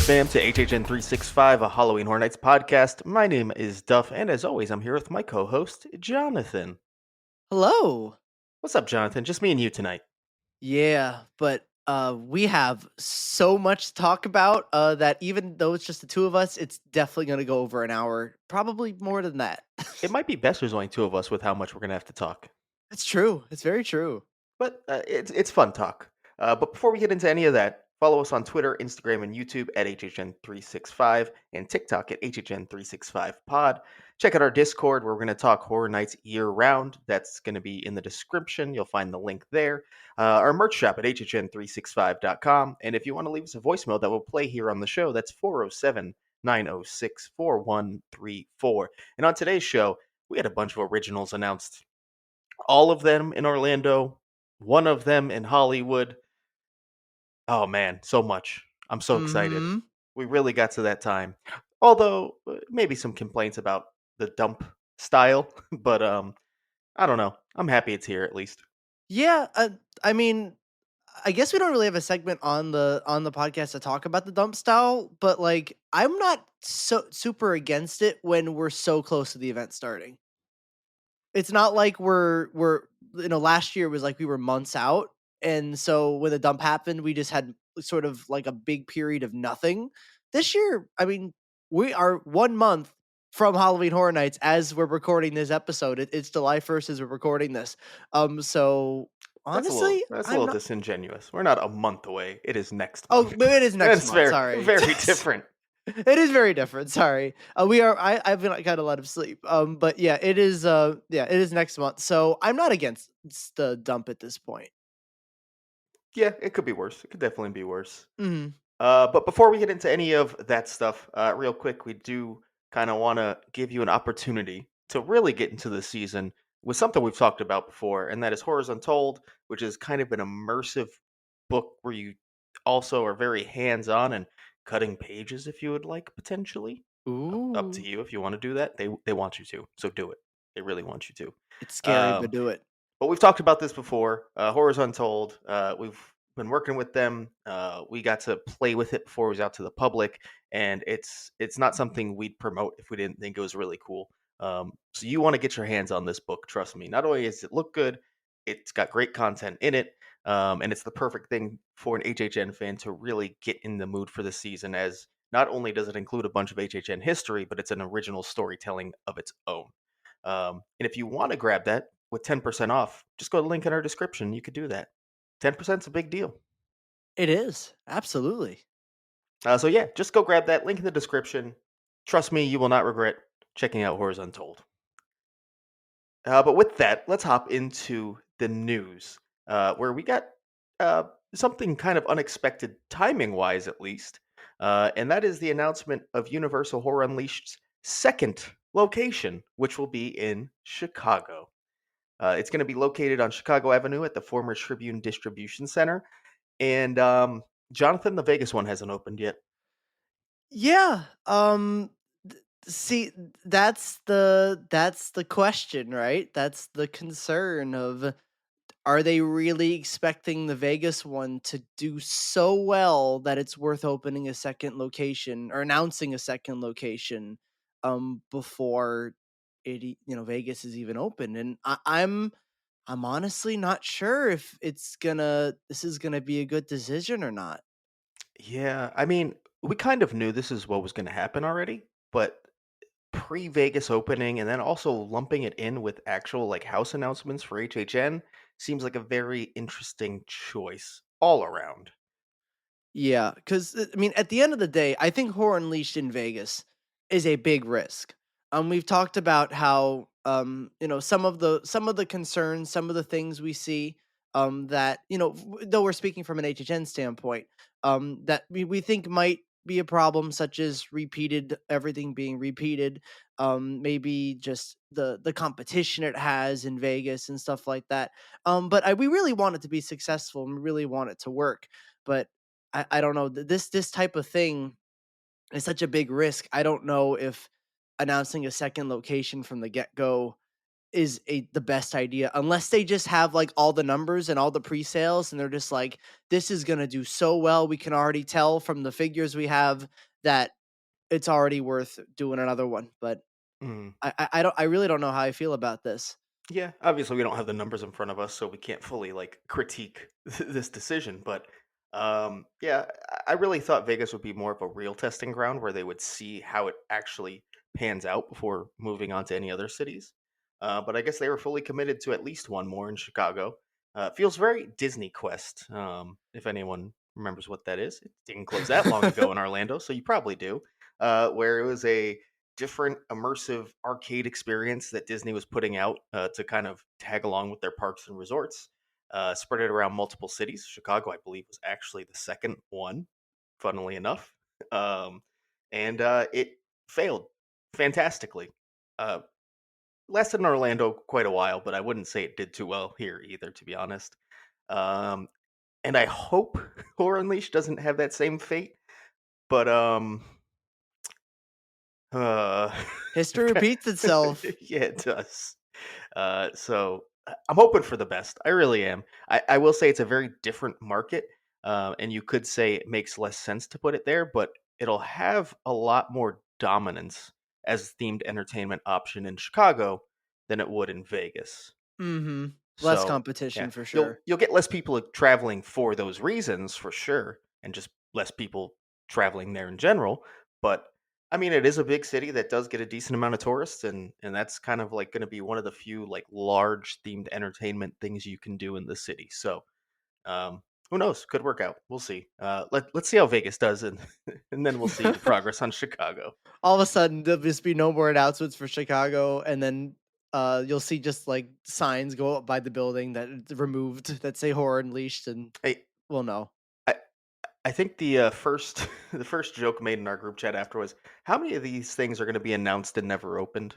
fam, to HHN 365, a Halloween Horror Nights podcast. My name is Duff, and as always, I'm here with my co host, Jonathan. Hello. What's up, Jonathan? Just me and you tonight. Yeah, but we have so much to talk about that even though it's just the two of us, it's definitely going to go over an hour, probably more than that. It might be best there's only two of us with how much we're going to have to talk, It's true. It's very true. but it's fun talk. But before we get into any of that, follow us on Twitter, Instagram, and YouTube at HHN365 and TikTok at HHN365pod. Check out our Discord where we're going to talk Horror Nights year round. That's going to be in the description. You'll find the link there. Our merch shop at HHN365.com. And if you want to leave us a voicemail that will play here on the show, that's 407-906-4134. And on today's show, we had a bunch of originals announced, all of them in Orlando, one of them in Hollywood. Oh man, so much. I'm so excited. Mhm. We really got to that time. Although maybe some complaints about the dump style, but I don't know. I'm happy it's here at least. Yeah, I mean, I guess we don't really have a segment on the podcast to talk about the dump style, but like I'm not so super against it when we're so close to the event starting. It's not like we're last year was like we were months out, and so when the dump happened, we just had sort of like a big period of nothing. This year, I mean, we are 1 month from Halloween Horror Nights as we're recording this episode. It's July 1st as we're recording this. So That's a little honestly, that's a I'm little not. disingenuous. We're not a month away. It is next Oh, month. but it is next That's month. very Sorry. very different. It is very different. Sorry. We are. I've been got a lot of sleep. But yeah, it is. Yeah, it is next month. So I'm not against the dump at this point. Yeah, it could be worse. It could definitely be worse. Mhm. But before we get into any of that stuff, real quick, we do kind of want to give you an opportunity to really get into the season with something we've talked about before, and that is Horrors Untold, which is kind of an immersive book where you also are very hands on and cutting pages if you would like, potentially. Up to Ooh, you if you want to do that. They want you to, so do it. They really want you it's to. scary, but do it. But we've talked about this before. Horrors Untold. We've been working with them. We got to play with it before it was out to the public, and it's not something we'd promote if we didn't think it was really cool. So you want to get your hands on this book. Trust me. Not only does it look good, it's got great content in it, and it's the perfect thing for an HHN fan to really get in the mood for the season. As not only does it include a bunch of HHN history, but it's an original storytelling of its own. And if you want to grab that with 10% off, just go to the link in our description. You could do that. 10% is a big deal. It is absolutely. So yeah, just go grab that link in the description. Trust me, you will not regret checking out Horrors Untold. But with that, let's hop into the news, where we got uh, something kind of unexpected, timing wise at least, and that is the announcement of Universal Horror Unleashed's second location, which will be in Chicago. It's going to be located on Chicago Avenue at the former Tribune Distribution Center. And Jonathan, the Vegas one hasn't opened yet. Yeah. See, that's the question, right? That's the concern of are they really expecting the Vegas one to do so well that it's worth opening a second location or announcing a second location before Vegas is even open? And I'm honestly not sure if this is gonna be a good decision or not. Yeah, I mean, we kind of knew this is what was going to happen already, but pre Vegas opening and then also lumping it in with actual like house announcements for HHN seems like a very interesting choice all around. Yeah, because I mean, at the end of the day, I think Horror Unleashed in Vegas is a big risk. We've talked about how some of the concerns, some of the things we see, that though we're speaking from an HHN standpoint, that we think might be a problem, such as repeated everything being repeated, maybe just the competition it has in Vegas and stuff like that. We really want it to be successful and we really want it to work, but I don't know. This type of thing is such a big risk. I don't know if announcing a second location from the get go is the best idea unless they just have like all the numbers and all the pre-sales and they're just like this is going to do so well. We can already tell from the figures we have that it's already worth doing another one. But Mm. I really don't know how I feel about this. Yeah, obviously we don't have the numbers in front of us, so we can't fully like critique this decision. But yeah, I really thought Vegas would be more of a real testing ground where they would see how it actually pans out before moving on to any other cities. But I guess they were fully committed to at least one more in Chicago. Feels very Disney Quest. If anyone remembers what that is, it didn't close that long ago in Orlando, so you probably do. Where it was a different immersive arcade experience that Disney was putting out to kind of tag along with their parks and resorts, spread it around multiple cities. Chicago, I believe, was actually the second one, funnily enough. Um, and it failed fantastically. Uh, Lasted in Orlando quite a while, but I wouldn't say it did too well here either, to be honest. Um, and I hope Horror Unleashed doesn't have that same fate, but uh, History repeats itself. yeah, it does. I'm hoping for the best. I really am. I will say it's a very different market, and you could say it makes less sense to put it there, but it'll have a lot more dominance as a themed entertainment option in Chicago than it would in Vegas. Mhm. Less So, yeah, competition for you'll sure. you'll get less people traveling for those reasons for sure, and just less people traveling there in general. But I mean, it is a big city that does get a decent amount of tourists, and that's kind of like going to be one of the few like large themed entertainment things you can do in the city. So, who knows? Could work out. We'll see. Let's see how Vegas does, and and then we'll see the progress on Chicago. All of a sudden, there'll just be no more announcements for Chicago, and then you'll see just like signs go up by the building that it's removed that say "Horror Unleashed," and Hey, we'll know. I I think the first the first joke made in our group chat after was, "How many of these things are going to be announced and never opened?"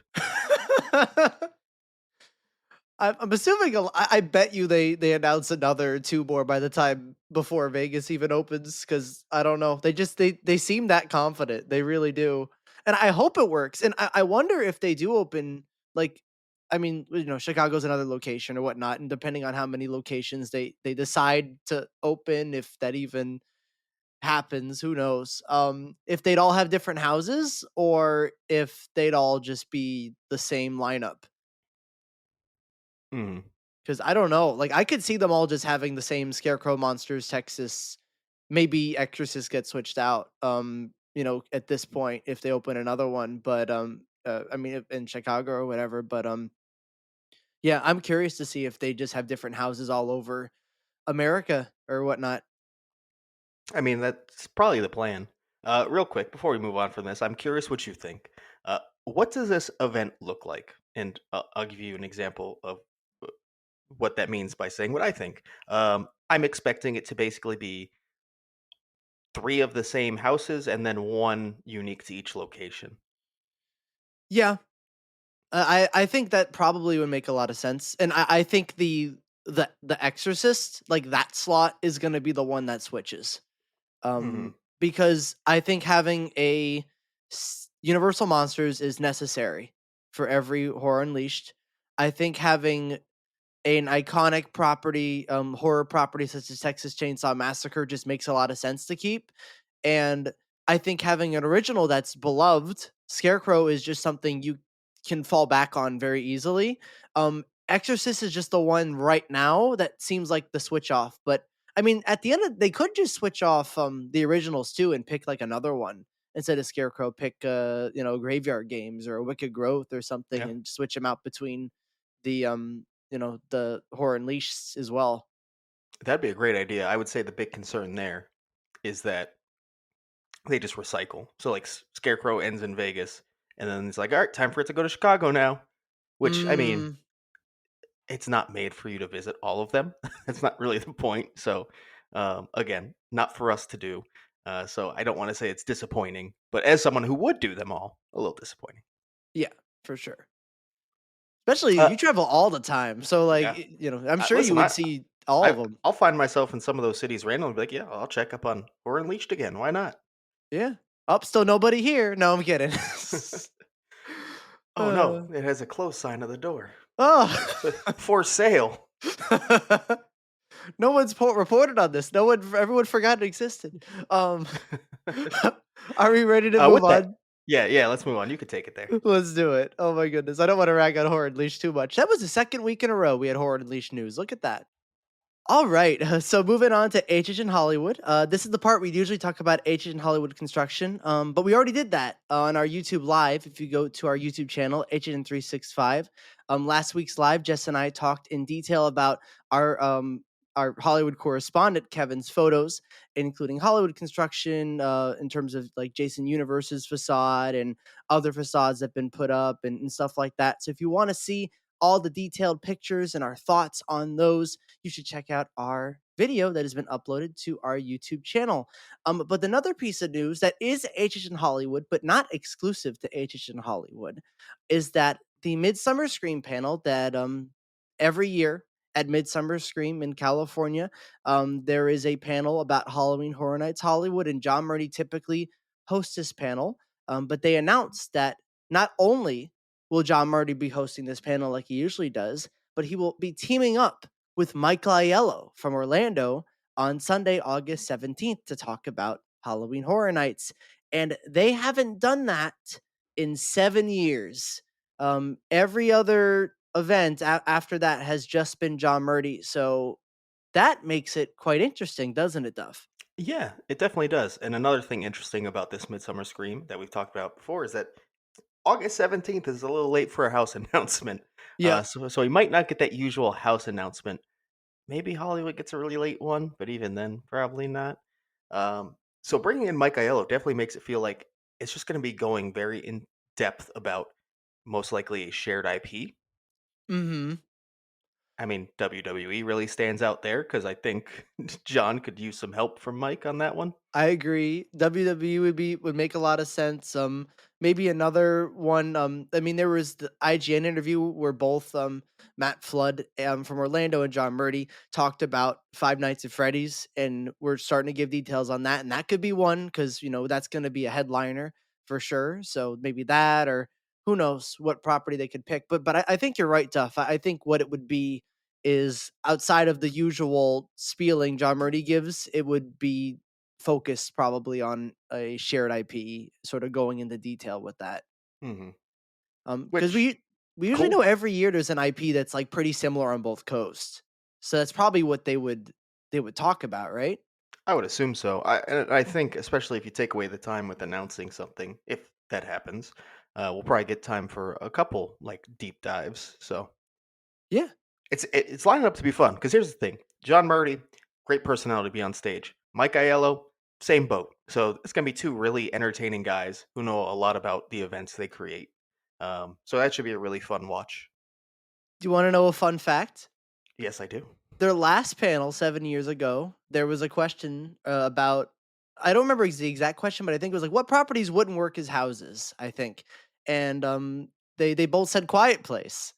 I'm assuming I bet you they announce another 2 more by the time before Vegas even opens, because I don't know, they seem that confident, they really do, and I hope it works, and I wonder if they do open, like I mean, Chicago's another location or whatnot, and depending on how many locations they decide to open, if that even happens, who knows, if they'd all have different houses or if they'd all just be the same lineup. Mhm. 'Cause I don't know, like, I could see them all just having the same Scarecrow, Monsters, Texas, maybe Exorcist gets switched out, at this point if they open another one, but, I mean, if in Chicago or whatever, but, yeah, I'm curious to see if they just have different houses all over America or whatnot. I mean, that's probably the plan. Real quick, before we move on from this, I'm curious what you think. What does this event look like? And I'll give you an example of uh, what that means by saying what I think. I'm expecting it to basically be three of the same houses and then one unique to each location. Yeah, I think that probably would make a lot of sense, and I think the Exorcist, like, that slot is gonna be the one that switches. Hmm. Because I think having a Universal Monsters is necessary for every Horror Unleashed. I think having an iconic property, horror property such as Texas Chainsaw Massacre just makes a lot of sense to keep. And I think having an original that's beloved, Scarecrow is just something you can fall back on very easily. Exorcist is just the one right now that seems like the switch off. But I mean, at the end of they could just switch off the originals too and pick like another one instead of Scarecrow. Pick Graveyard Games or Wicked Growth or something Yeah, and switch them out between the Horror Unleashed as well. that'd be a great idea. I would say the big concern there is that they just recycle. So like Scarecrow ends in Vegas, and then it's like, all right, time for it to go to Chicago now. Which I mean, Mm, it's not made for you to visit all of them. That's not really the point. So again, not for us to do. So I don't want to say it's disappointing, but as someone who would do them all, a little disappointing. yeah, for sure. Especially Uh, you travel all the time, so like yeah. I'm sure you Listen, would see all of them. I'll find myself in some of those cities randomly, be like, yeah, I'll check up on Horror Unleashed again. Why not? Yeah. Up, still nobody here. No, I'm kidding. Oh uh, no, it has a close sign on the door. Oh. for sale. No one's reported on this. No one, everyone forgot it existed. Are we ready to move With that, on? yeah, yeah. Let's move on. You could take it there. Let's do it. Oh my goodness. I don't want to rag on Horror Unleashed too much. That was the second week in a row we had Horror Unleashed news. Look at that. All right. So moving on to HHN Hollywood. This is the part we usually talk about HHN Hollywood construction. But we already did that on our YouTube live. If you go to our YouTube channel, HHN365. Last week's live, Jess and I talked in detail about our Hollywood correspondent Kevin's photos, including Hollywood construction, in terms of like Jason Universe's facade and other facades that have been put up and stuff like that. So if you want to see all the detailed pictures and our thoughts on those, you should check out our video that has been uploaded to our YouTube channel. But another piece of news that is HHN Hollywood, but not exclusive to HHN Hollywood, is that the Midsummer Scream panel that every year at Midsummer Scream in California, there is a panel about Halloween Horror Nights Hollywood, and John Murdy typically hosts this panel. But they announced that not only will John Murdy be hosting this panel like he usually does, but he will be teaming up with Mike Aiello from Orlando on Sunday, August 17th to talk about Halloween Horror Nights. And they haven't done that in 7 years. Every other event after that has just been John Murdy. So that makes it quite interesting, doesn't it, Duff? Yeah, it definitely does. And another thing interesting about this Midsummer Scream that we've talked about before is that August 17th is a little late for a house announcement. Yep. So we might not get that usual house announcement. Maybe Hollywood gets a really late one, but even then, probably not. So bringing in Mike Aiello definitely makes it feel like it's just going to be going very in depth about most likely a shared IP. Mm-hmm. I mean, WWE really stands out there because I think John could use some help from Mike on that one. I agree. WWE would make a lot of sense. Maybe another one. I mean, there was the IGN interview where both Matt Flood from Orlando and John Murdy talked about Five Nights at Freddy's, and we're starting to give details on that, and that could be one because that's going to be a headliner for sure. So maybe that, or who knows what property they could pick. But I think you're right, Duff. I think what it would be is outside of the usual spieling John Murdy gives, it would be focused probably on a shared IP, sort of going into detail with that. Hmm. Because Which, we usually know cool. every year there's an IP that's like pretty similar on both coasts, so that's probably what they would talk about, right? I would assume so. I think, especially if you take away the time with announcing something, if that happens, we'll probably get time for a couple like deep dives. So Yeah. it's lining up to be fun. Because here's the thing: John Murdy, great personality to be on stage. Mike Aiello, same boat. So it's gonna be two really entertaining guys who know a lot about the events they create. So that should be a really fun watch. Do you want to know a fun fact? Yes, I do. Their last panel 7 years ago, there was a question about, I don't remember the exact question, but I think it was like, what properties wouldn't work as houses, I think. And they both said Quiet Place.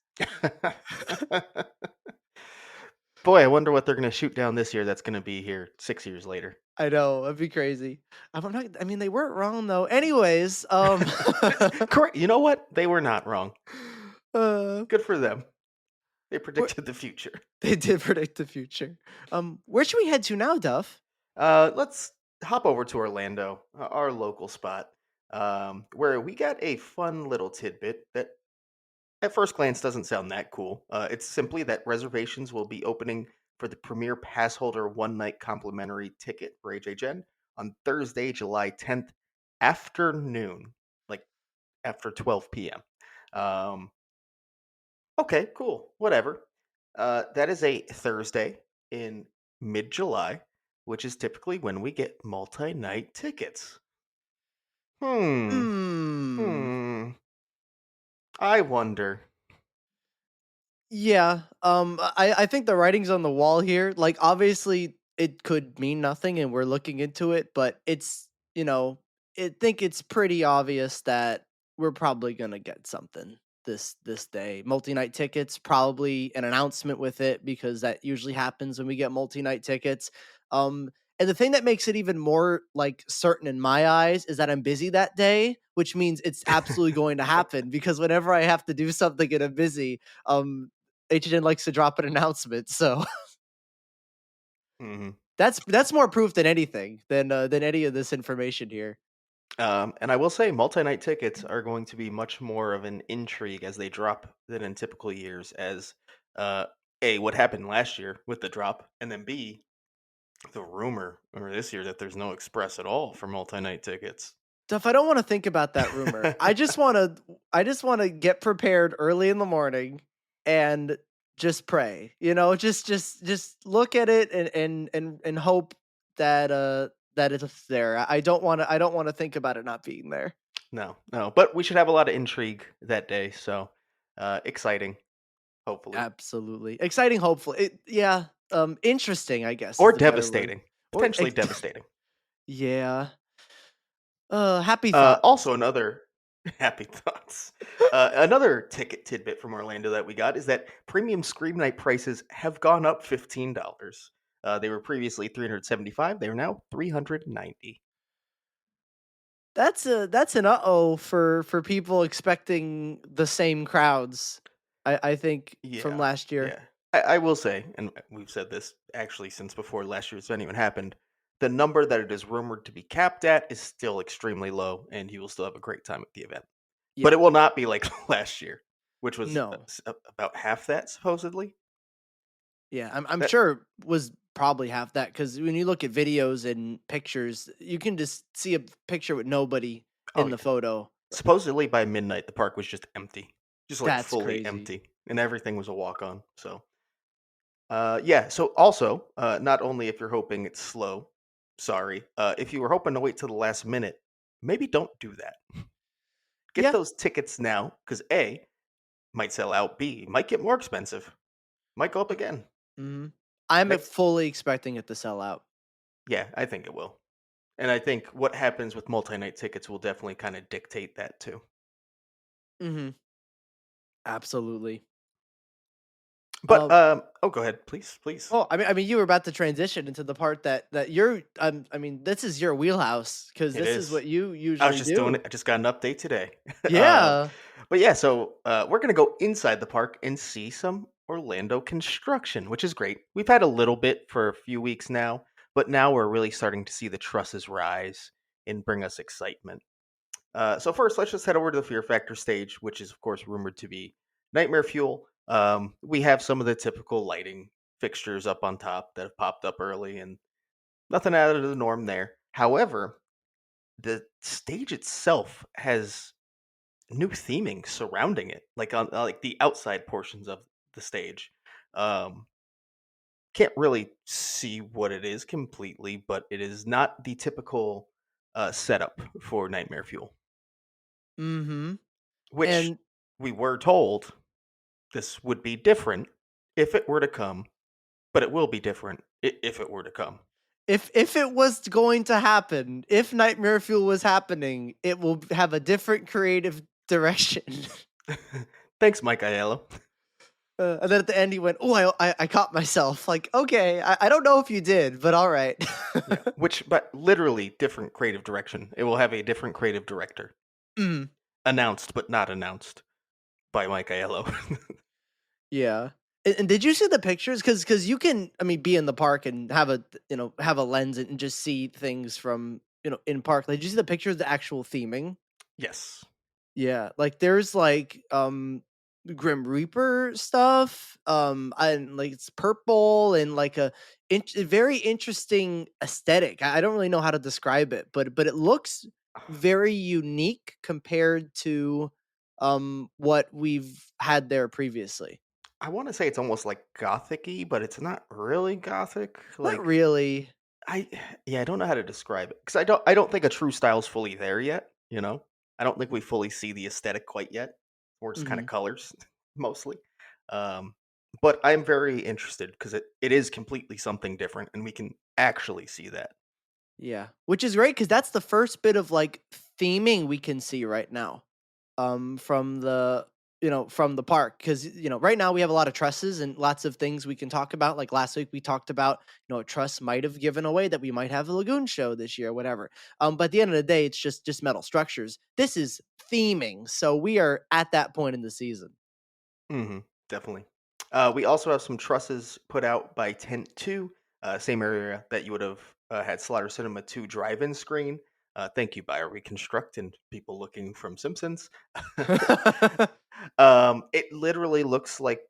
Boy, I wonder what they're gonna shoot down this year. That's gonna be here 6 years later. I know, it'd be crazy. I'm not, I mean, they weren't wrong though. Anyways, Correct. You know what? They were not wrong. uh, Good for them. They where- predicted the future. they did predict the future. Where should we head to now, Duff? Let's hop over to Orlando, our local spot, where we got a fun little tidbit that at first glance doesn't sound that cool. It's simply that reservations will be opening for the premier pass holder one night complimentary ticket for HHN on Thursday, July 10th afternoon, like after 12 p.m. Um, okay, cool, whatever. That is a Thursday in mid July, which is typically when we get multi night tickets. Hmm. Hmm. Hmm. I wonder. Yeah. I think the writing's on the wall here. Like, obviously, it could mean nothing, and we're looking into it, but I think it's pretty obvious that we're probably gonna get something this day. Multi-night tickets, probably an announcement with it because that usually happens when we get multi-night tickets. And the thing that makes it even more like certain in my eyes is that I'm busy that day, which means it's absolutely going to happen because whenever I have to do something and I'm busy, HHN likes to drop an announcement. So Mhm. that's more proof than anything than any of this information here. And I will say, multi-night tickets are going to be much more of an intrigue as they drop than in typical years. As uh, a what happened last year with the drop, and then b the rumor or this year that there's no express at all for multi-night tickets. Stuff I don't want to think about that rumor. I just want to get prepared early in the morning and just pray. Just look at it and hope that that it's there. I don't want to think about it not being there. No, no, but we should have a lot of intrigue that day. So exciting, hopefully, Absolutely. Exciting, hopeful. Yeah, interesting, I guess is or the better word. devastating, Or potentially devastating. yeah. Happy thoughts. Also, another happy thoughts. Another ticket tidbit from Orlando that we got is that premium Scream Night prices have gone up $15. They were previously 375. They are now 390. That's an uh-oh for people expecting the same crowds, I think, from Yeah, last year. yeah. I will say, and we've said this actually since before last year's event even happened. The number that it is rumored to be capped at is still extremely low, and you will still have a great time at the event. But Yeah. it will not be like last year, which was No. about half that supposedly. Yeah, I'm That sure it was probably half that because when you look at videos and pictures, you can just see a picture with nobody oh in the yeah. photo. Supposedly by midnight the park was just empty. Just like That's fully crazy. empty. And everything was a walk on. So yeah, so also, not only if you're hoping it's slow, sorry, if you were hoping to wait till the last minute, maybe don't do that. Get Yeah. those tickets now, because A, might sell out, B, might get more expensive, might go up again. Mhm. I'm Make fully expecting it to sell out. Yeah, I think it will. And I think what happens with multi-night tickets will definitely kind of dictate that too. Mhm. Absolutely. But Um oh, go ahead, please, please. Oh, I mean, you were about to transition into the part that you're. I mean, this is your wheelhouse because It this is is. what you I was usually just doing it. do. I just got an update today. um, Yeah, but yeah, so we're gonna go inside the park and see some Orlando construction, which is great. We've had a little bit for a few weeks now, but now we're really starting to see the trusses rise and bring us excitement. So first, let's just head over to the Fear Factor stage, which is of course rumored to be nightmare fuel. We have some of the typical lighting fixtures up on top that have popped up early, and nothing out of the norm there. However, the stage itself has new theming surrounding it, like on like the outside portions of the stage. Um, can't really see what it is completely, but it is not the typical setup for Nightmare Fuel, mhm, which and we were told this would be different if it were to come, but it will be different if it were to come. if it was going to happen, if Nightmare Fuel was happening, it will have a different creative direction. Thanks, Mike Aiello. And then at the end, he went, "Oh, I caught myself." Like, okay, I don't know if you did, but all right. Yeah, which but literally different creative direction. It will have a different creative director. Mm, Announced but not announced by Mike Aiello. yeah. And did you see the pictures? Because you can, I mean, be in the park and have a have a lens and just see things from in park. Like, did you see the pictures, of the actual theming? Yes. Yeah, like there's like Grim Reaper stuff, and like it's purple and like a very interesting aesthetic. I don't really know how to describe it, but it looks very unique compared to what we've had there previously. I want to say it's almost like gothic-y, but it's not really gothic. Not Like really. I yeah, I don't know how to describe it cuz I don't think a true style's fully there yet, you know? I don't think we fully see the aesthetic quite yet. Or just kind of Mhm. colors mostly. Um but I'm very interested because it is completely something different and we can actually see that. Yeah, which is great because that's the first bit of like theming we can see right now. From from the park, because right now we have a lot of trusses and lots of things we can talk about. Like last week we talked about, a truss might have given away that we might have a lagoon show this year, whatever. But at the end of the day, it's just metal structures. This is theming, so we are at that point in the season. Definitely. We also have some trusses put out by Tent 2, same area that you would have had Slaughter Cinema 2 drive-in screen. Thank you, Buyer Reconstruct, and people looking from Simpsons. It literally looks like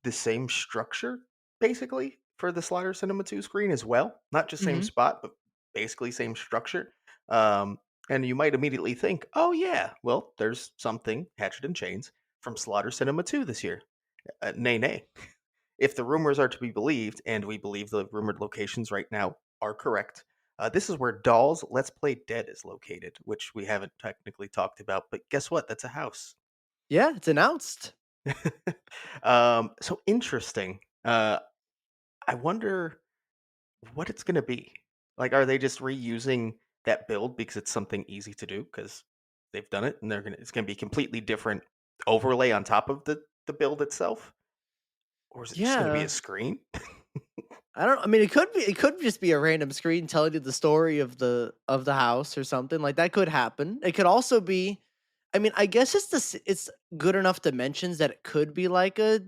the same structure, basically, for the Slaughter Cinema 2 screen as well. Not just same Hmm. spot, but basically same structure. Um, and you might immediately think, oh, yeah, well, there's something, Hatchet and Chains, from Slaughter Cinema 2 this year. Nay, nay. If the rumors are to be believed, and we believe the rumored locations right now are correct, this is where Dolls Let's Play Dead is located, which we haven't technically talked about, but guess what? That's a house. Yeah, it's announced. So interesting. I wonder what it's going to be. Like, are they just reusing that build because it's something easy to do because they've done it and it's gonna be completely different overlay on top of the build itself? Or is it just gonna be a Yeah. screen? I don't. I mean, it could just be a random screen telling you the story of the house or something like that. Could happen. It could also be. I mean, I guess it's good enough dimensions that it could be like a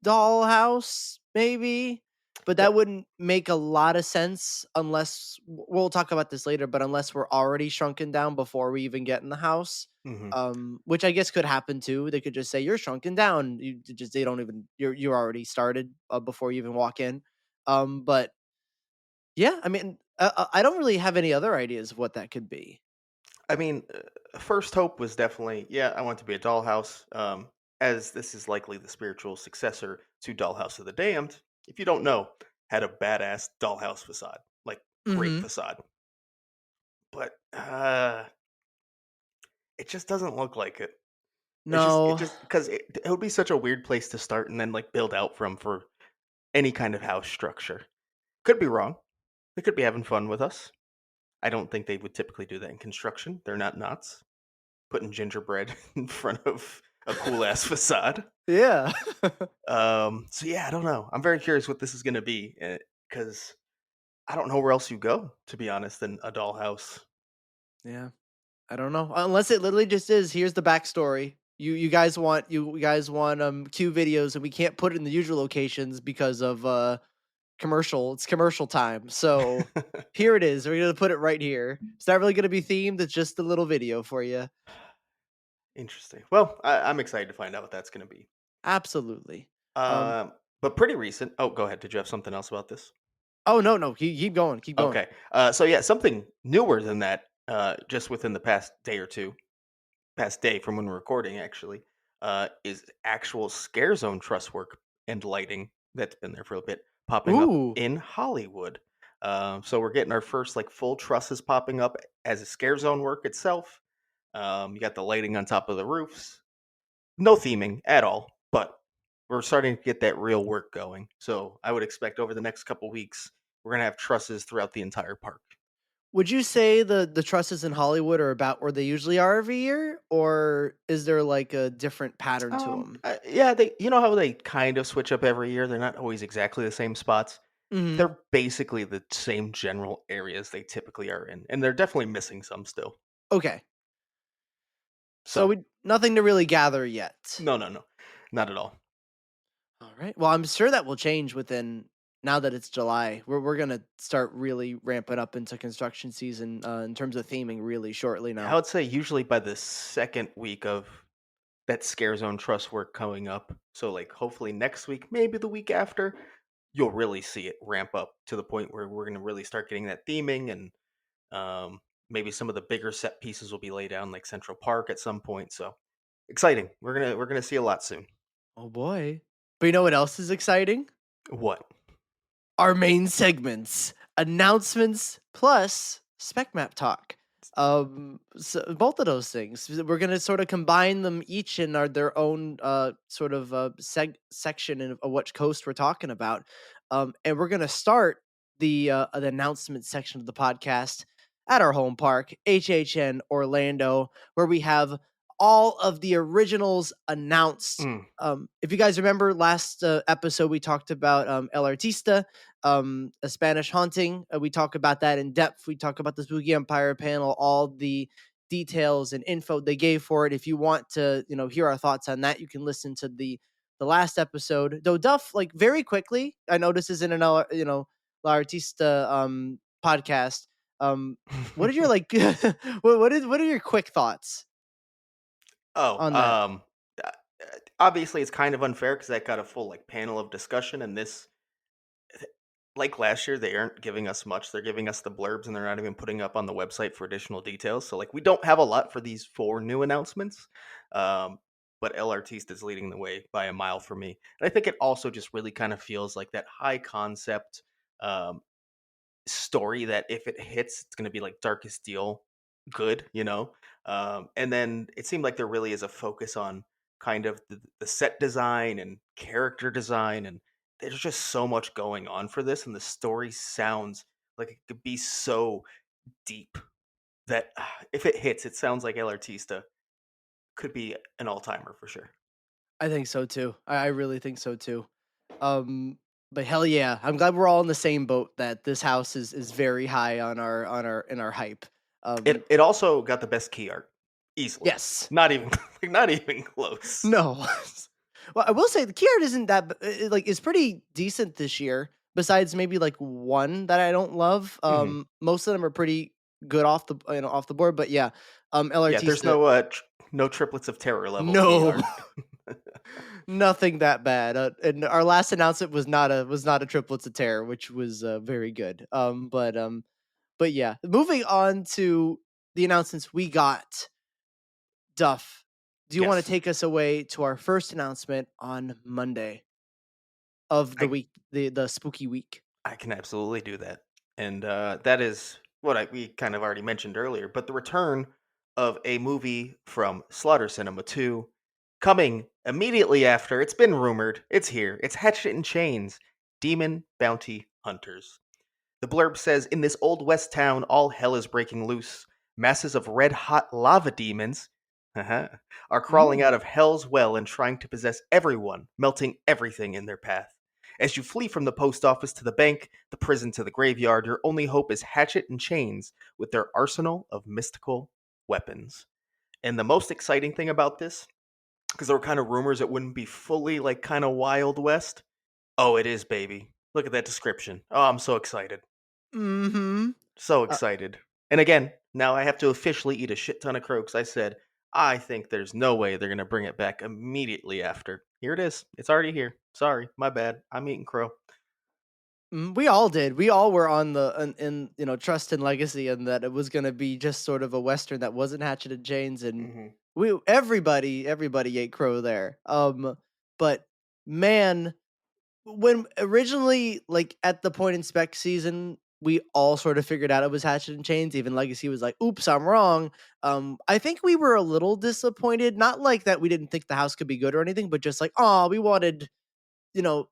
dollhouse, maybe, but that That wouldn't make a lot of sense unless we'll talk about this later. But unless we're already shrunken down before we even get in the house, mhm. which I guess could happen too. They could just say you're shrunken down. They don't even you're already started before you even walk in. But yeah, I mean, I don't really have any other ideas of what that could be. I mean, first hope was definitely, yeah, I want it to be a dollhouse, as this is likely the spiritual successor to Dollhouse of the Damned. If you don't know, had a badass dollhouse facade, like great Hmm. facade, but it just doesn't look like it. It No. just because it would be such a weird place to start and then like build out from for any kind of house structure. Could be wrong. They could be having fun with us. I don't think they would typically do that in construction. They're not nuts. Putting gingerbread in front of a cool ass facade. Yeah. So yeah, I don't know. I'm very curious what this is going to be because I don't know where else you go, to be honest, than a dollhouse. Yeah. I don't know. Unless it literally just is, here's the backstory. You guys want Q videos and we can't put it in the usual locations because of it's commercial time. So here it is. We're gonna put it right here. It's not really gonna be themed, it's just a little video for you. Interesting. Well, I'm excited to find out what that's going to be. Absolutely. Um Um, but pretty recent. Oh, go ahead. Did you have something else about this? oh no, keep going, keep going. Okay. So yeah, something newer than that. Just within the past day or two, past day from when we're recording, actually, is actual scare zone truss work and lighting that's been there for a bit popping up Ooh. in Hollywood. So we're getting our first like full trusses popping up as a scare zone work itself. You got the lighting on top of the roofs. No theming at all, but we're starting to get that real work going. So I would expect over the next couple weeks we're gonna have trusses throughout the entire park. Would you say the trusses in Hollywood are about where they usually are every year, or is there like a different pattern to them? Yeah, they you know how they kind of switch up every year. They're not always exactly the same spots. Mhm. They're basically the same general areas they typically are in, and they're definitely missing some still. Okay. So So we nothing to really gather yet. no, no, no, not at all. All right. Well, I'm sure that will change within now that it's July. We're gonna start really ramping up into construction season in terms of theming really shortly I now. would say usually by the second week of that scare zone trust work coming up. So like hopefully next week, maybe the week after, you'll really see it ramp up to the point where we're going to really start getting that theming and maybe some of the bigger set pieces will be laid down like Central Park at some point. So exciting. We're gonna see a lot soon. Oh boy. But you know what else is exciting? What? Our main segments, announcements plus spec map talk. So both of those things, we're gonna sort of combine them each in their own sort of section of which coast we're talking about. And we're gonna start the announcement section of the podcast at our home park, HHN Orlando, where we have all of the originals announced. Mm. If you guys remember last episode, we talked about El Artista, a Spanish haunting. We talk about that in depth. We talk about the Spooky Empire panel, all the details and info they gave for it. If you want to, hear our thoughts on that, you can listen to the last episode. Though Duff, like very quickly, I know this isn't an La Artista podcast. What are your like? What are your quick thoughts Oh, on that? uh, obviously it's kind of unfair because that got a full like panel of discussion, and this, like last year, they aren't giving us much. They're giving us the blurbs, and they're not even putting up on the website for additional details. So like we don't have a lot for these four new announcements. Um, but El Artista is leading the way by a mile for me, and I think it also just really kind of feels like that high concept. Um, Story that if it hits, it's going to be like Darkest Steel, good, you know. And then it seemed like there really is a focus on kind of the set design and character design, and there's just so much going on for this, and the story sounds like it could be so deep that if it hits, it sounds like El Artista could be an all timer for sure. I think so too. I really think so too. Um, but hell yeah, I'm glad we're all in the same boat. That this house is very high on our in our hype. It Um, it also got the best key art easily, yes, not even not even close. no. Well, I will say the key art isn't like it's pretty decent this year. Besides maybe like one that I don't love. Mhm. Most of them are pretty good off the off the board. But yeah, El Yeah, there's Artista. no triplets of terror level key No, art. nothing that bad. And our last announcement was not a triplets of terror, which was very good. But yeah, moving on to the announcements we got. Duff, do you want to Yes, take us away to our first announcement on Monday of the I week, the spooky week? I can absolutely do that, and that is what we kind of already mentioned earlier. But the return of a movie from Slaughter Cinema 2, coming immediately after. It's been rumored. It's here. It's Hatchet and Chains, Demon Bounty Hunters. The blurb says, "In this old west town, all hell is breaking loose. Masses of red hot lava demons are crawling out Mm. of hell's well and trying to possess everyone, melting everything in their path. As you flee from the post office to the bank, the prison to the graveyard, your only hope is Hatchet and Chains with their arsenal of mystical weapons." And the most exciting thing about this, because there were kind of rumors it wouldn't be fully like kind of Wild West. Oh, it is, baby. Look at that description. Oh, I'm so excited. Hmm. So excited. And again, now I have to officially eat a shit ton of crow because I said, I think there's no way they're going to bring it back immediately after. Here it is. It's already here. Sorry, my bad. I'm eating crow. We all did. We all were on the in trust and legacy, and that it was going to be just sort of a western that wasn't Hatchet and Chains, and Hmm. we everybody ate crow there. But man, when originally, like, at the point in spec season, we all sort of figured out it was Hatchet and Chains. Even Legacy was like, "Oops, I'm wrong." I think we were a little disappointed. Not like that we didn't think the house could be good or anything, but just like, oh, we wanted,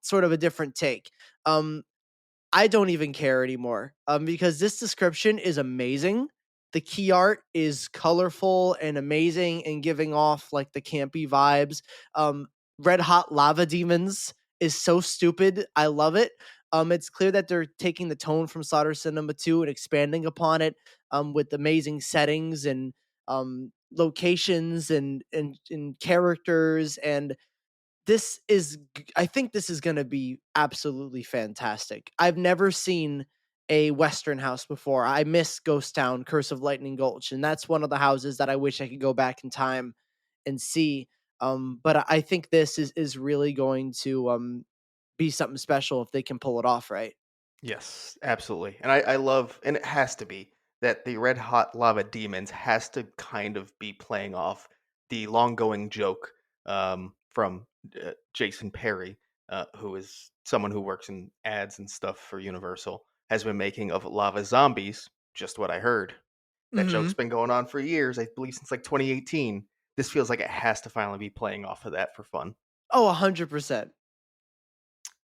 sort of a different take. Um, I don't even care anymore, because this description is amazing. The key art is colorful and amazing and giving off like the campy vibes. Um, Red hot lava demons is so stupid. I love it. It's clear that they're taking the tone from Slaughter Cinema 2 and expanding upon it, with amazing settings and locations and characters, and I think this is gonna be absolutely fantastic. I've never seen a Western house before. I miss Ghost Town, Curse of Lightning Gulch, and that's one of the houses that I wish I could go back in time and see. But I think this is really going to be something special if they can pull it off right. Yes, absolutely. And I love, and it has to be, that the Red Hot Lava Demons has to kind of be playing off the long going joke from Jason Perry, who is someone who works in ads and stuff for Universal, has been making of lava zombies. Just what I heard. That joke's Mhm. been going on for years, I believe since like 2018. This feels like it has to finally be playing off of that for fun. Oh, 100%.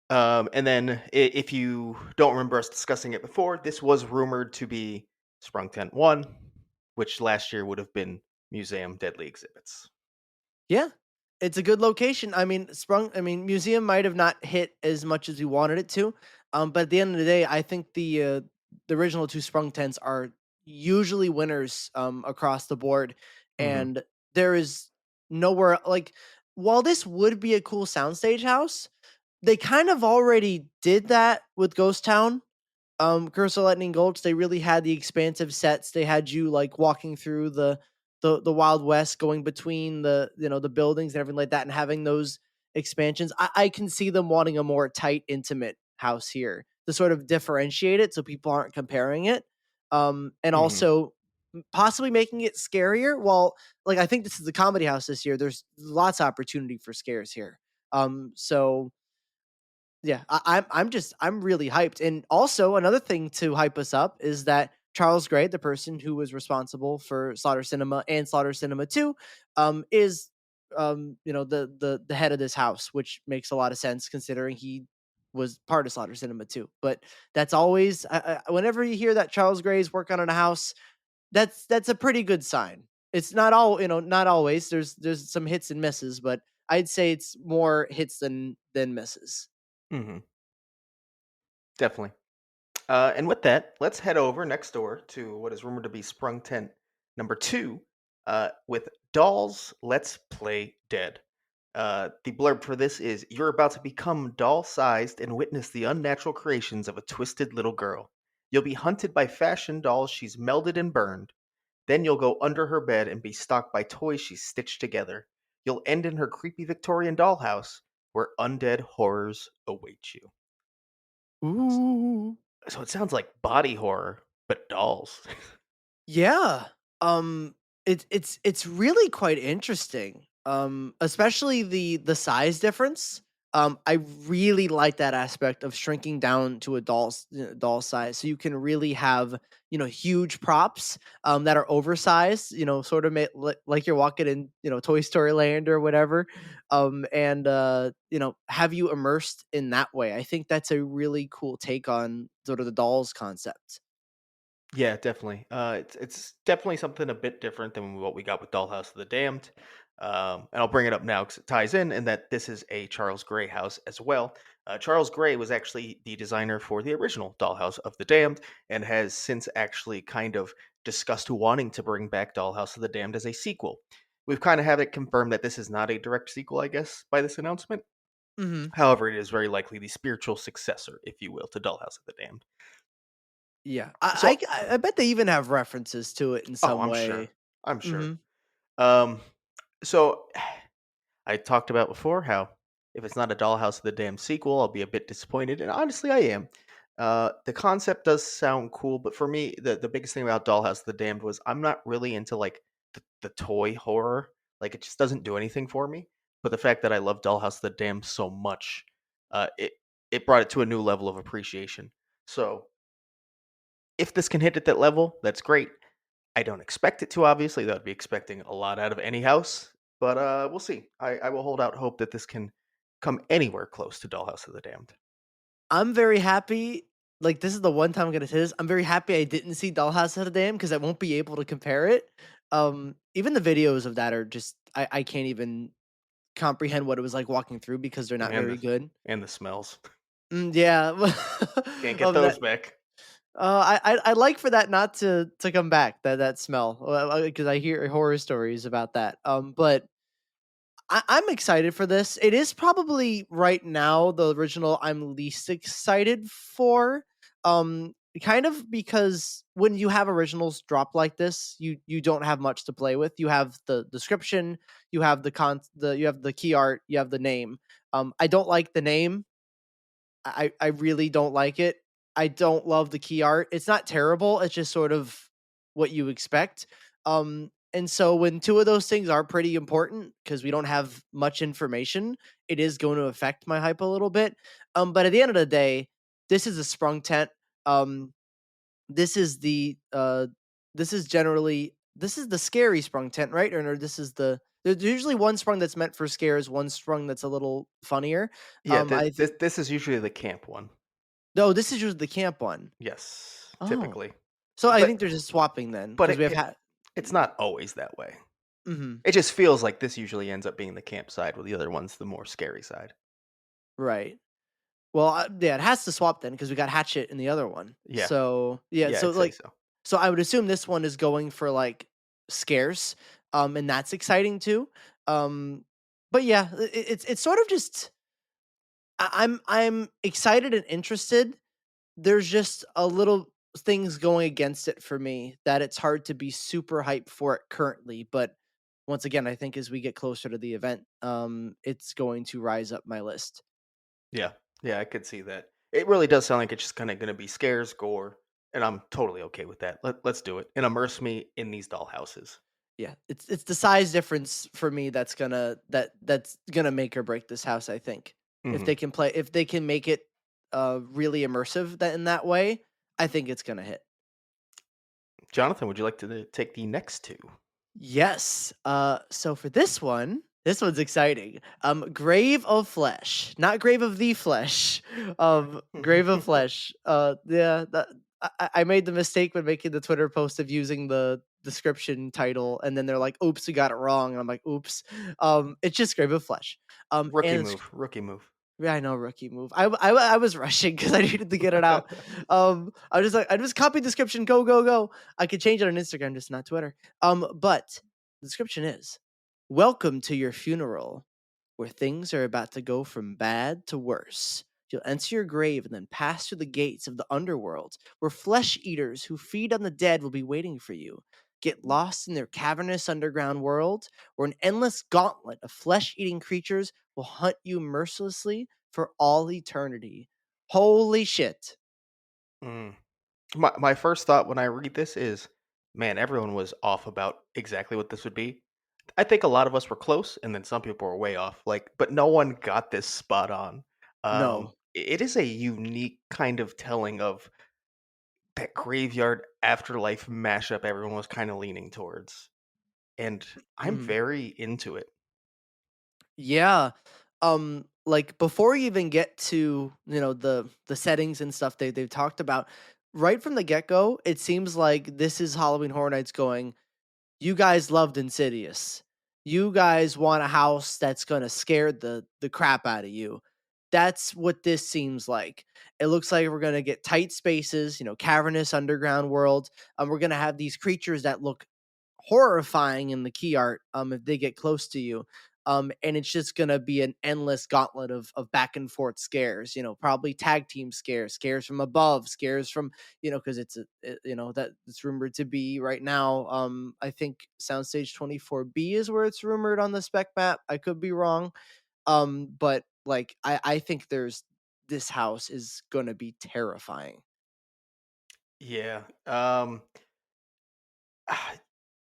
And then, if you don't remember us discussing it before, this was rumored to be Sprung Tent 1, which last year would have been museum deadly exhibits. Yeah. It's a good location. Museum might have not hit as much as we wanted it to. But at the end of the day, I think the original 2 Sprung tents are usually winners across the board. Hmm. And there is nowhere like while this would be a cool soundstage house, they kind of already did that with Ghost Town. Curse of Lightning Gulch, they really had the expansive sets. They had you like walking through the Wild West, going between the buildings and everything like that, and having those expansions. I can see them wanting a more tight, intimate house here to sort of differentiate it, so people aren't comparing it, and Hmm. also possibly making it scarier. Well, like I think this is the comedy house this year. There's lots of opportunity for scares here. So yeah, I'm really hyped. And also another thing to hype us up is that Charles Gray, the person who was responsible for Slaughter Cinema and Slaughter Cinema 2, is the head of this house, which makes a lot of sense considering he was part of Slaughter Cinema 2. But that's always whenever you hear that Charles Gray's working on a house, that's a pretty good sign. It's not not always. There's some hits and misses, but I'd say it's more hits than misses. Hmm. Definitely. And with that, let's head over next door to what is rumored to be Sprung Tent number two with Dolls Let's Play Dead. The blurb for this is: You're about to become doll sized and witness the unnatural creations of a twisted little girl. You'll be hunted by fashion dolls she's melded and burned. Then you'll go under her bed and be stalked by toys she's stitched together. You'll end in her creepy Victorian dollhouse where undead horrors await you. Ooh. So it sounds like body horror, but dolls. Yeah. It's really quite interesting. Especially the size difference. I really like that aspect of shrinking down to a doll size, so you can really have huge props that are oversized. Sort of like you're walking in Toy Story Land or whatever. And have you immersed in that way. I think that's a really cool take on sort of the dolls concept. Yeah, definitely. It's definitely something a bit different than what we got with Dollhouse of the Damned. And I'll bring it up now because it ties in that this is a Charles Gray house as well. Charles Gray was actually the designer for the original Dollhouse of the Damned and has since actually kind of discussed wanting to bring back Dollhouse of the Damned as a sequel. We've kind of had it confirmed that this is not a direct sequel, I guess, by this announcement. Mhm. However, it is very likely the spiritual successor, if you will, to Dollhouse of the Damned. Yeah, So, I bet they even have references to it in oh, some I'm sure. way. I'm sure. Mhm. Um, so I talked about before how if it's not a Dollhouse of the Damned sequel, I'll be a bit disappointed, and honestly, I am. The concept does sound cool, but for me, the biggest thing about Dollhouse of the Damned was I'm not really into like the toy horror. Like it just doesn't do anything for me. But the fact that I love Dollhouse of the Damned so much, it brought it to a new level of appreciation. So if this can hit at that level, that's great. I don't expect it to, obviously. That would be expecting a lot out of any house, but we'll see. I will hold out hope that this can come anywhere close to Dollhouse of the Damned. I'm very happy. Like this is the one time I'm gonna say this. I'm very happy I didn't see Dollhouse of the Dam because I won't be able to compare it. Even the videos of that are just I can't even comprehend what it was like walking through because they're not And very the good. and the smells. Yeah, Can't get that those back. I'd like for that not to come back. That smell because I hear horror stories about that. But I'm excited for this. It is probably right now the original I'm least excited for. Kind of because when you have originals drop like this, you don't have much to play with. You have the description, you have you have the key art, you have the name. I don't like the name. I really don't like it. I don't love the key art. It's not terrible. It's just sort of what you expect. And so when two of those things are pretty important because we don't have much information, it is going to affect my hype a little bit. But at the end of the day, this is a sprung tent. Um, this is this is generally this is the scary sprung tent, right? Or this is there's usually one sprung that's meant for scares, one sprung that's a little funnier. Yeah, I think this is usually the camp one. no, this is just the camp one. Yes, Oh. typically, So I but think they're just swapping then but because we have it's not always that way. Mhm. It just feels like this usually ends up being the camp side, with the other one's the more scary side. Right. Well, yeah, it has to swap then because we got Hatchet in the other one. Yeah, So, yeah, yeah, so, I'd say like so. so I would assume this one is going for, like, scarce, and that's exciting too. Um, but yeah, it's sort of just I'm excited and interested. There's just a little things going against it for me that it's hard to be super hyped for it currently, but once again, I think as we get closer to the event, it's going to rise up my list. Yeah, yeah, I could see that. It really does sound like it's just kind of going to be scares, gore, and I'm totally okay with that. Let's do it and immerse me in these dollhouses. Yeah, it's the size difference for me that's gonna make or break this house, I think. Hmm. If they can make it really immersive that in that way, I think it's gonna hit. Jonathan, would you like to take the next two? Yes. So for this one's exciting. Grave of Flesh, not Grave of the Flesh. Grave of Flesh. Yeah, I made the mistake when making the Twitter post of using the description title, and then they're like, "Oops, we got it wrong," and I'm like, "Oops." It's just Grave of Flesh. Rookie And it's move, rookie move. yeah, I know, rookie move. I was rushing because I needed to get it out. I was just like, I just copy description, go, go, go. I could change it on Instagram, just not Twitter. But the description is: Welcome to your funeral, where things are about to go from bad to worse. You'll enter your grave and then pass through the gates of the underworld, where flesh eaters who feed on the dead will be waiting for you. Get lost in their cavernous underground world, where an endless gauntlet of flesh eating creatures will hunt you mercilessly for all eternity. Holy shit. Mm. My first thought when I read this is, man, everyone was off about exactly what this would be. I think a lot of us were close, and then some people were way off. Like, but no one got this spot on. No. It is a unique kind of telling of that graveyard afterlife mashup everyone was kind of leaning towards, and I'm Mhm. very into it. Yeah. Like before you even get to, the settings and stuff they've talked about, right from the get-go, it seems like this is Halloween Horror Nights going, you guys loved Insidious. You guys want a house that's gonna scare the crap out of you. That's what this seems like. It looks like we're gonna get tight spaces, cavernous underground world. We're gonna have these creatures that look horrifying in the key art if they get close to you. And it's just gonna be an endless gauntlet of back and forth scares, probably tag team scares, scares from above, scares from, because that it's rumored to be right now. I think Soundstage 24B is where it's rumored on the spec map. I could be wrong. But like I think there's this house is gonna be terrifying. Yeah.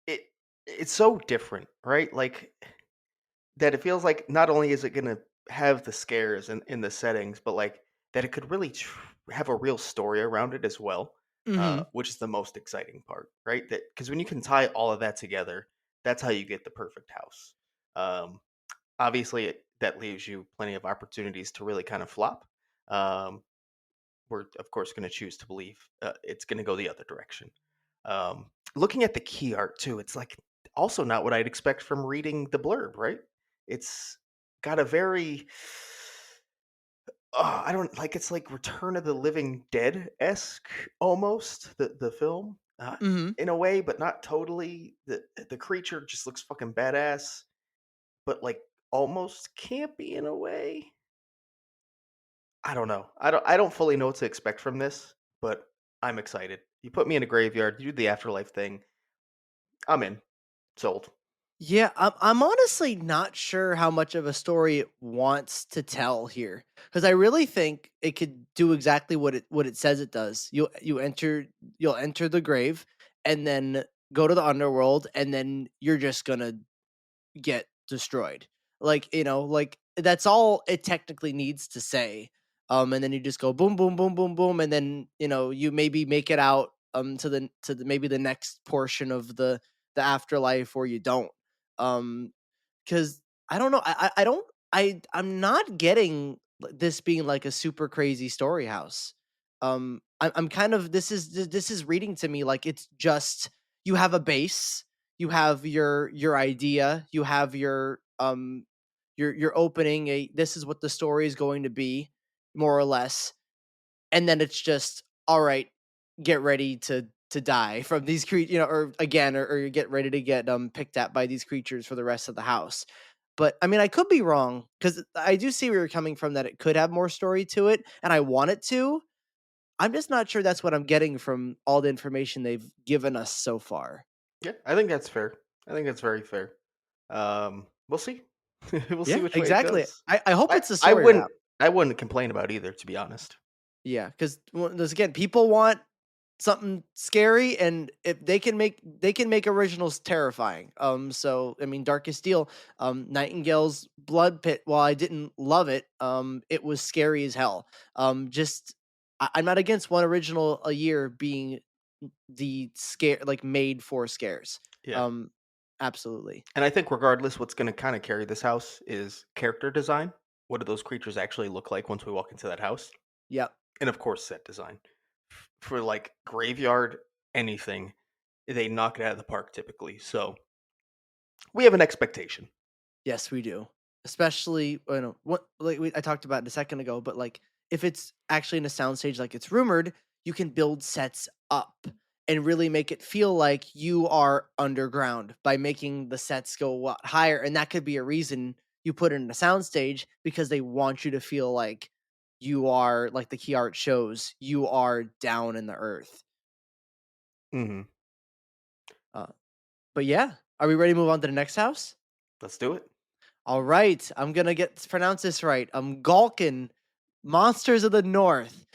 It it's so different, right? Like that it feels like not only is it gonna have the scares in the settings, but like that it could really have a real story around it as well, Hmm. which is the most exciting part, right? That because when you can tie all of that together, that's how you get the perfect house. Um, Obviously, that leaves you plenty of opportunities to really kind of flop. Um, we're of course going to choose to believe it's going to go the other direction. Looking at the key art too, it's like also not what I'd expect from reading the blurb, right? It's got a very I don't like it's like Return of the Living Dead esque almost the film Hmm. in a way, but not totally. The creature just looks fucking badass, but like almost campy in a way. I don't know. I don't fully know what to expect from this, but I'm excited. You put me in a graveyard, you do the afterlife thing. I'm in. Sold. Yeah, I'm honestly not sure how much of a story it wants to tell here, because I really think it could do exactly what it says it does. You'll enter the grave, and then go to the underworld, and then you're just gonna get destroyed. Like that's all it technically needs to say. And then you just go boom, boom, boom, boom, boom, and then you maybe make it out to the maybe the next portion of the afterlife, or you don't. Um, because I don't know, I don't I'm not getting this being like a super crazy story house. I'm kind of this is reading to me like it's just you have a base, you have your idea, you have your opening, a this is what the story is going to be, more or less, and then it's just all right, get ready to die from these creatures, or again, or you get ready to get picked at by these creatures for the rest of the house. But I mean, I could be wrong because I do see where you're coming from, that it could have more story to it, and I want it to. I'm just not sure that's what I'm getting from all the information they've given us so far. Yeah, I think that's fair. I think that's very fair. We'll see. We'll see Yeah, which way it exactly. goes. I hope I it's the I story wouldn't route. I wouldn't complain about either, to be honest. Yeah, because again, people want something scary, and if they can make originals terrifying. So I mean, Darkest Steel, Nightingale's Blood Pit. While I didn't love it, it was scary as hell. Just I'm not against one original a year being the scare, like, made for scares. Yeah. Um, absolutely. And I think regardless, what's going to kind of carry this house is character design. What do those creatures actually look like once we walk into that house? Yep. And of course, set design. For like graveyard, anything, they knock it out of the park typically. So we have an expectation. Yes, we do. Especially, what like I talked about it a second ago, but like if it's actually in a soundstage like it's rumored, you can build sets up and really make it feel like you are underground by making the sets go a lot higher. And that could be a reason you put it in a soundstage, because they want you to feel like you are, like the key art shows, you are down in the earth. Hmm. Uh, but yeah, are we ready to move on to the next house? Let's do it. All right, I'm gonna get pronounce this right. Galkn, Monsters of the North.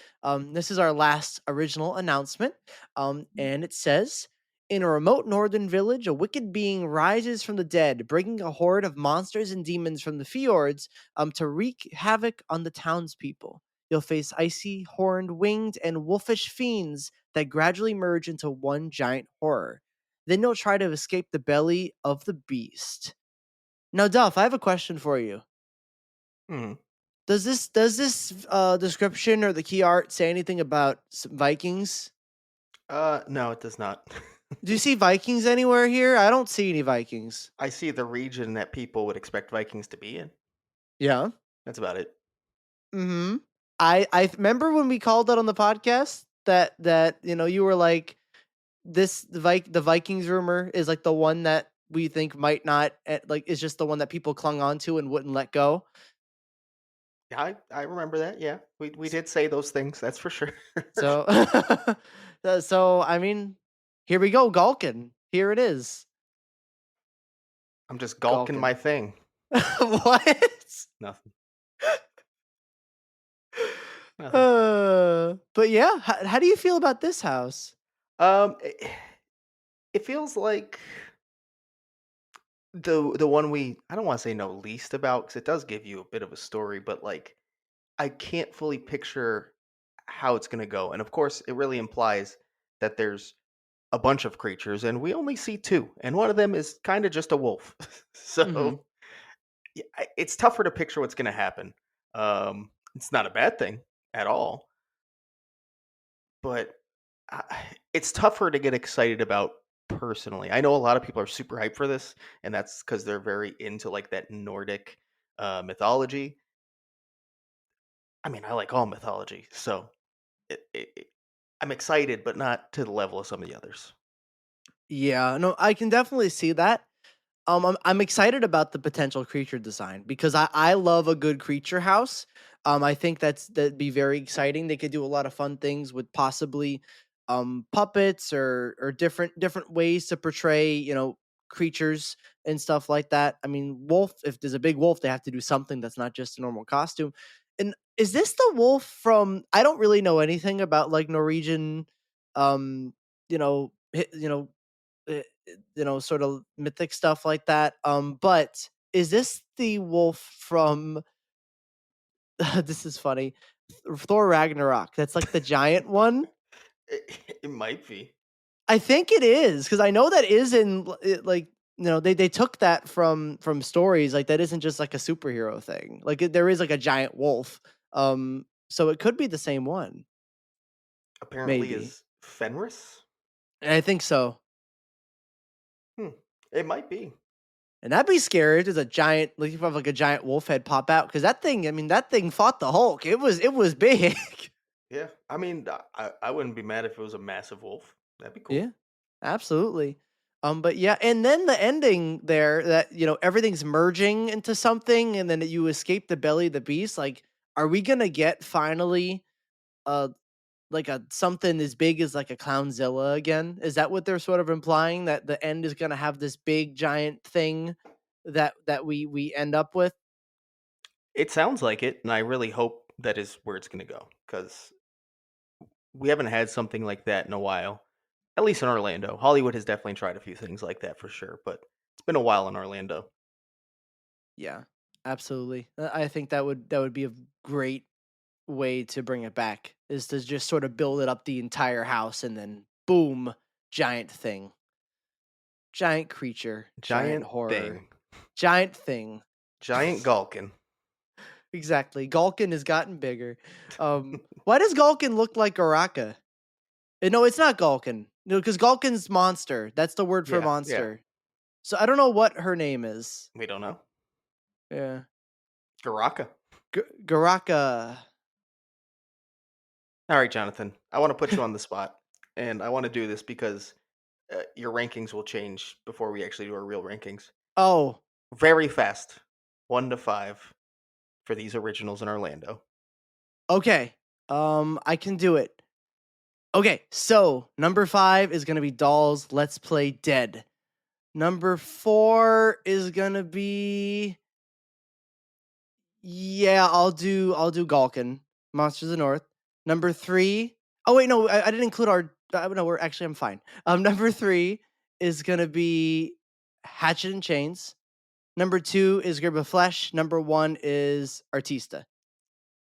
This is our last original announcement. And it says, in a remote northern village, a wicked being rises from the dead, bringing a horde of monsters and demons from the fjords, to wreak havoc on the townspeople. You'll face icy, horned, winged, and wolfish fiends that gradually merge into one giant horror. Then you'll try to escape the belly of the beast. Now, Duff, I have a question for you. Hmm. Does this description or the key art say anything about Vikings? No, it does not. Do you see Vikings anywhere here? I don't see any Vikings. I see the region that people would expect Vikings to be in. Yeah. That's about it. Mm-hmm. I remember when we called that on the podcast, that you were like, the Vikings rumor is like the one that we think might not, like, is just the one that people clung on to and wouldn't let go. Yeah, I remember that. Yeah, we did say those things. That's for sure. So, so I mean, here we go, Galkin. Here it is, I'm just gawking Galkin. my thing. What? Nothing. Nothing. But yeah, how do you feel about this house? It, it feels like the one we I don't want to say know least about because it does give you a bit of a story, but like I can't fully picture how it's gonna go. And of course, it really implies that there's a bunch of creatures, and we only see two, and one of them is kind of just a wolf. Hmm. So yeah, it's tougher to picture what's gonna happen. It's not a bad thing at all, but it's tougher to get excited about personally. I know a lot of people are super hyped for this, and that's because they're very into like that Nordic mythology. I mean, I like all mythology, so I'm excited, but not to the level of some of the others. Yeah, no, I can definitely see that. I'm excited about the potential creature design because I love a good creature house. I think that'd be very exciting. They could do a lot of fun things with possibly puppets or different ways to portray, creatures and stuff like that. I mean, wolf. If there's a big wolf, they have to do something that's not just a normal costume. And is this the wolf from? I don't really know anything about like Norwegian, uh, sort of mythic stuff like that. But is this the wolf from? This is funny. Thor Ragnarok. That's like the giant one. It might be. I think it is because I know that is in like they took that from stories, like that isn't just like a superhero thing. Like there is like a giant wolf. So it could be the same one, Apparently, maybe. is Fenris. And I think so. Hmm. It might be. And that'd be scary if there's a giant, like if you have like a giant wolf head pop out, because that thing, I mean, that thing fought the Hulk. It was big. Yeah. I mean, I wouldn't be mad if it was a massive wolf. That'd be cool. Yeah, absolutely. But yeah, and then the ending there that everything's merging into something, and then you escape the belly of the beast. Like, are we gonna get finally uh like a something as big as like a Clownzilla again? Is that what they're sort of implying, that the end is gonna have this big giant thing that we end up with? It sounds like it, and I really hope that is where it's going to go because we haven't had something like that in a while. At least in Orlando. Hollywood has definitely tried a few things like that for sure, but it's been a while in Orlando. Yeah, absolutely. I think that would be a great way to bring it back, is to just sort of build it up the entire house and then boom, giant thing, giant creature, giant Giant horror, thing. giant thing. Giant Galkin. Exactly. Galkin has gotten bigger. Why does Galkin look like Araka? No, it's not Galkin. No, because Galkin's monster. That's the word for Yeah, yeah. monster. So I don't know what her name is. We don't know. Yeah. Garaka. Garaka. All right, Jonathan. I want to put you on the spot, and I want to do this because your rankings will change before we actually do our real rankings. Oh, Very fast. 1 to 5 for these originals in Orlando. okay. I can do it. Okay, so number 5 is gonna be Dolls Let's Play Dead. Number 4 is gonna be, yeah, I'll do Galkin, Monsters of the North. Number 3, oh wait, no, I didn't include our, no, we're actually, I'm fine. Number 3 is gonna be Hatchet and Chains. Number 2 is Grib of Flesh. Number 1 is Artista.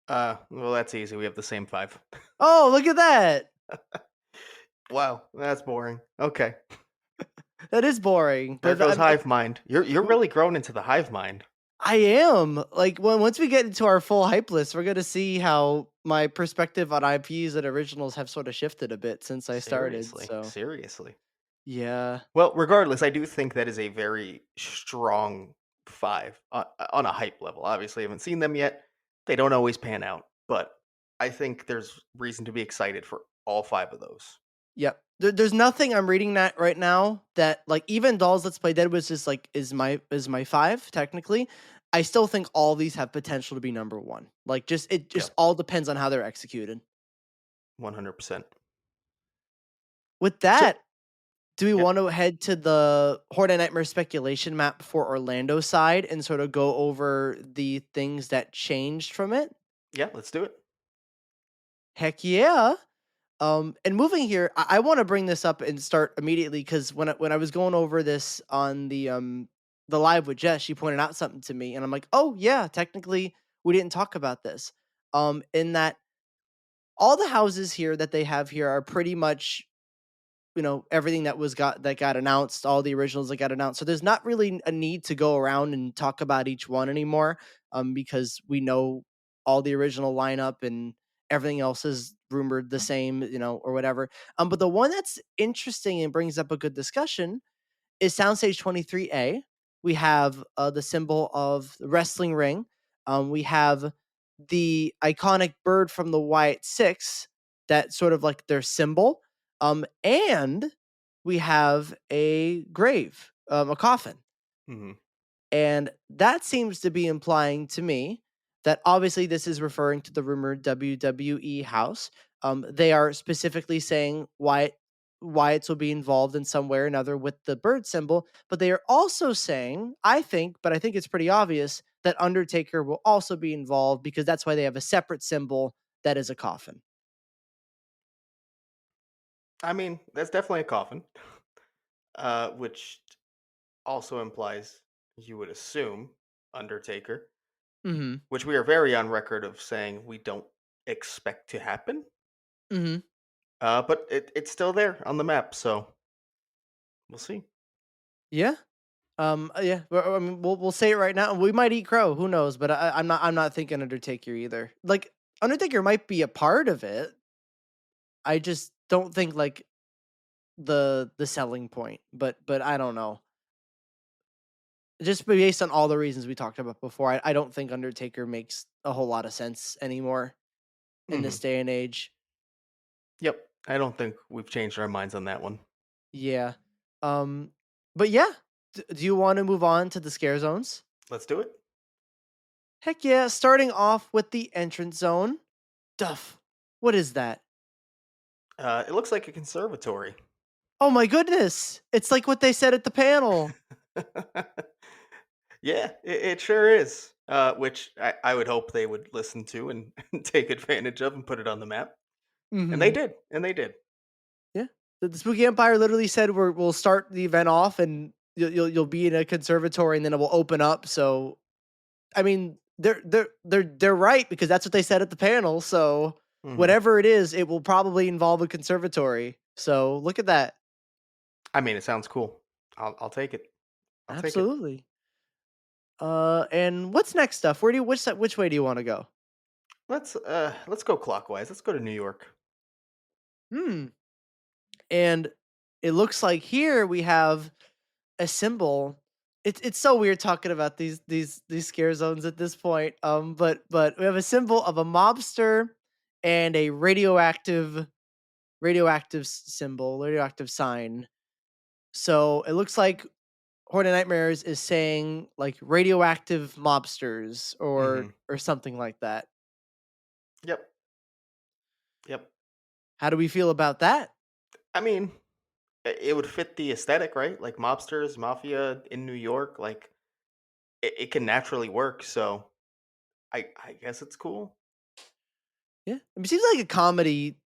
Well, that's easy. We have the same 5. Oh, look at that! Wow, that's boring. Okay. That is boring, There but goes hive mind. You're really grown into the hive mind. I am. Like, once we get into our full hype list, we're gonna see how my perspective on IPs and originals have sort of shifted a bit since I started. Seriously. So Seriously. yeah, Well, regardless, I do think that is a very strong 5 on a hype level. Obviously, I haven't seen them yet. They don't always pan out, but I think there's reason to be excited for all 5 of those. yep. There's nothing I'm reading that right now that, like, even Dolls Let's Play Dead was just like, is my 5 technically. I still think all these have potential to be number 1. Like, just it Yeah, just all depends on how they're executed. 100%. With So, that, do we yeah, want to head to the Horde of Nightmare speculation map for Orlando side and sort of go over the things that changed from it? yeah, let's do it. Heck yeah. And moving here, I want to bring this up and start immediately, because when I was going over this on the live with Jess, she pointed out something to me, and I'm like, oh yeah, technically we didn't talk about this. In that all the houses here that they have here are pretty much, everything that got announced, all the originals that got announced. So there's not really a need to go around and talk about each one anymore, because we know all the original lineup, and everything else is rumored the same, or whatever. But the one that's interesting and brings up a good discussion is Soundstage 23A. We have the symbol of the wrestling ring. We have the iconic bird from the Wyatt Six, that sort of like their symbol. And we have a grave, a coffin. Hmm. And that seems to be implying to me that obviously this is referring to the rumored WWE house. They are specifically saying Wyatt's will be involved in some way or another with the bird symbol, but they are also saying, but I think it's pretty obvious, that Undertaker will also be involved, because that's why they have a separate symbol that is a coffin. I mean, that's definitely a coffin, which also implies you would assume Undertaker, Mhm. which we are very on record of saying we don't expect to happen. Mhm. But it's still there on the map, so we'll see. Yeah. Yeah. I mean, we'll say it right now. We might eat crow. Who knows? But I'm not thinking Undertaker either. Like, Undertaker might be a part of it. I just don't think like the selling point. But I don't know. Just based on all the reasons we talked about before, I don't think Undertaker makes a whole lot of sense anymore in Hmm. this day and age. Yep. I don't think we've changed our minds on that one. Yeah. Um, but yeah, do you want to move on to the scare zones? Let's do it. Heck yeah, starting off with the entrance zone. Duff. What is that? It looks like a conservatory. Oh my goodness. It's like what they said at the panel. Yeah, it sure is. Which I would hope they would listen to and take advantage of and put it on the map. And they Mhm. did. And they did. Yeah. The Spooky Empire literally said we'll start the event off and you'll be in a conservatory and then it will open up. So I mean, they're right because that's what they said at the panel. So Hmm. whatever it is, it will probably involve a conservatory. So look at that. I mean, it sounds cool. I'll take it. I'll take it. Absolutely. And what's next stuff? Where do you which way do you want to go? Let's go clockwise. Let's go to New York. Hmm. And it looks like here we have a symbol. It's so weird talking about these scare zones at this point. But we have a symbol of a mobster and a radioactive symbol, radioactive sign. So it looks like Horde of Nightmares is saying like radioactive mobsters Hmm. or something like that. Yep. Yep. How do we feel about that? I mean, it would fit the aesthetic, right? Like mobsters, mafia in New York. Like it can naturally work. So I guess it's cool. Yeah, it seems like a comedy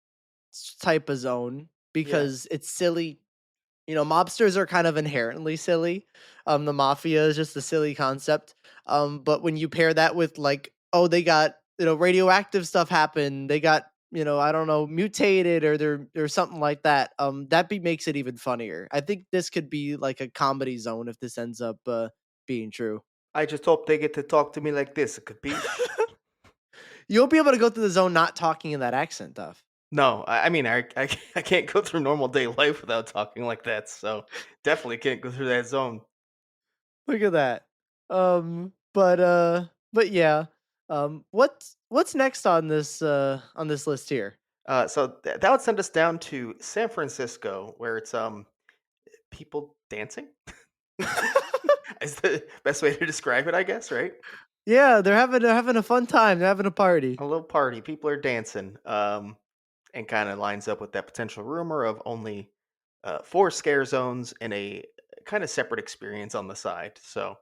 type of zone Yeah. because it's silly. You know, mobsters are kind of inherently silly. The mafia is just a silly concept. But when you pair that with like, oh, they got radioactive stuff happen. They got I don't know, mutated or they're or something like that. Makes it even funnier. I think this could be like a comedy zone if this ends up being true. I just hope they get to talk to me like this. Capiche? You'll be able to go through the zone not talking in that accent, though. No, I mean, I can't go through normal day life without talking like that. So definitely can't go through that zone. Look at that. But yeah. What's next on this list here? That would send us down to San Francisco, where it's people dancing. Is the best way to describe it, I guess, right? Yeah, they're having a fun time. They're having a party. A little party, people are dancing, and kind of lines up with that potential rumor of only four scare zones and a kind of separate experience on the side. So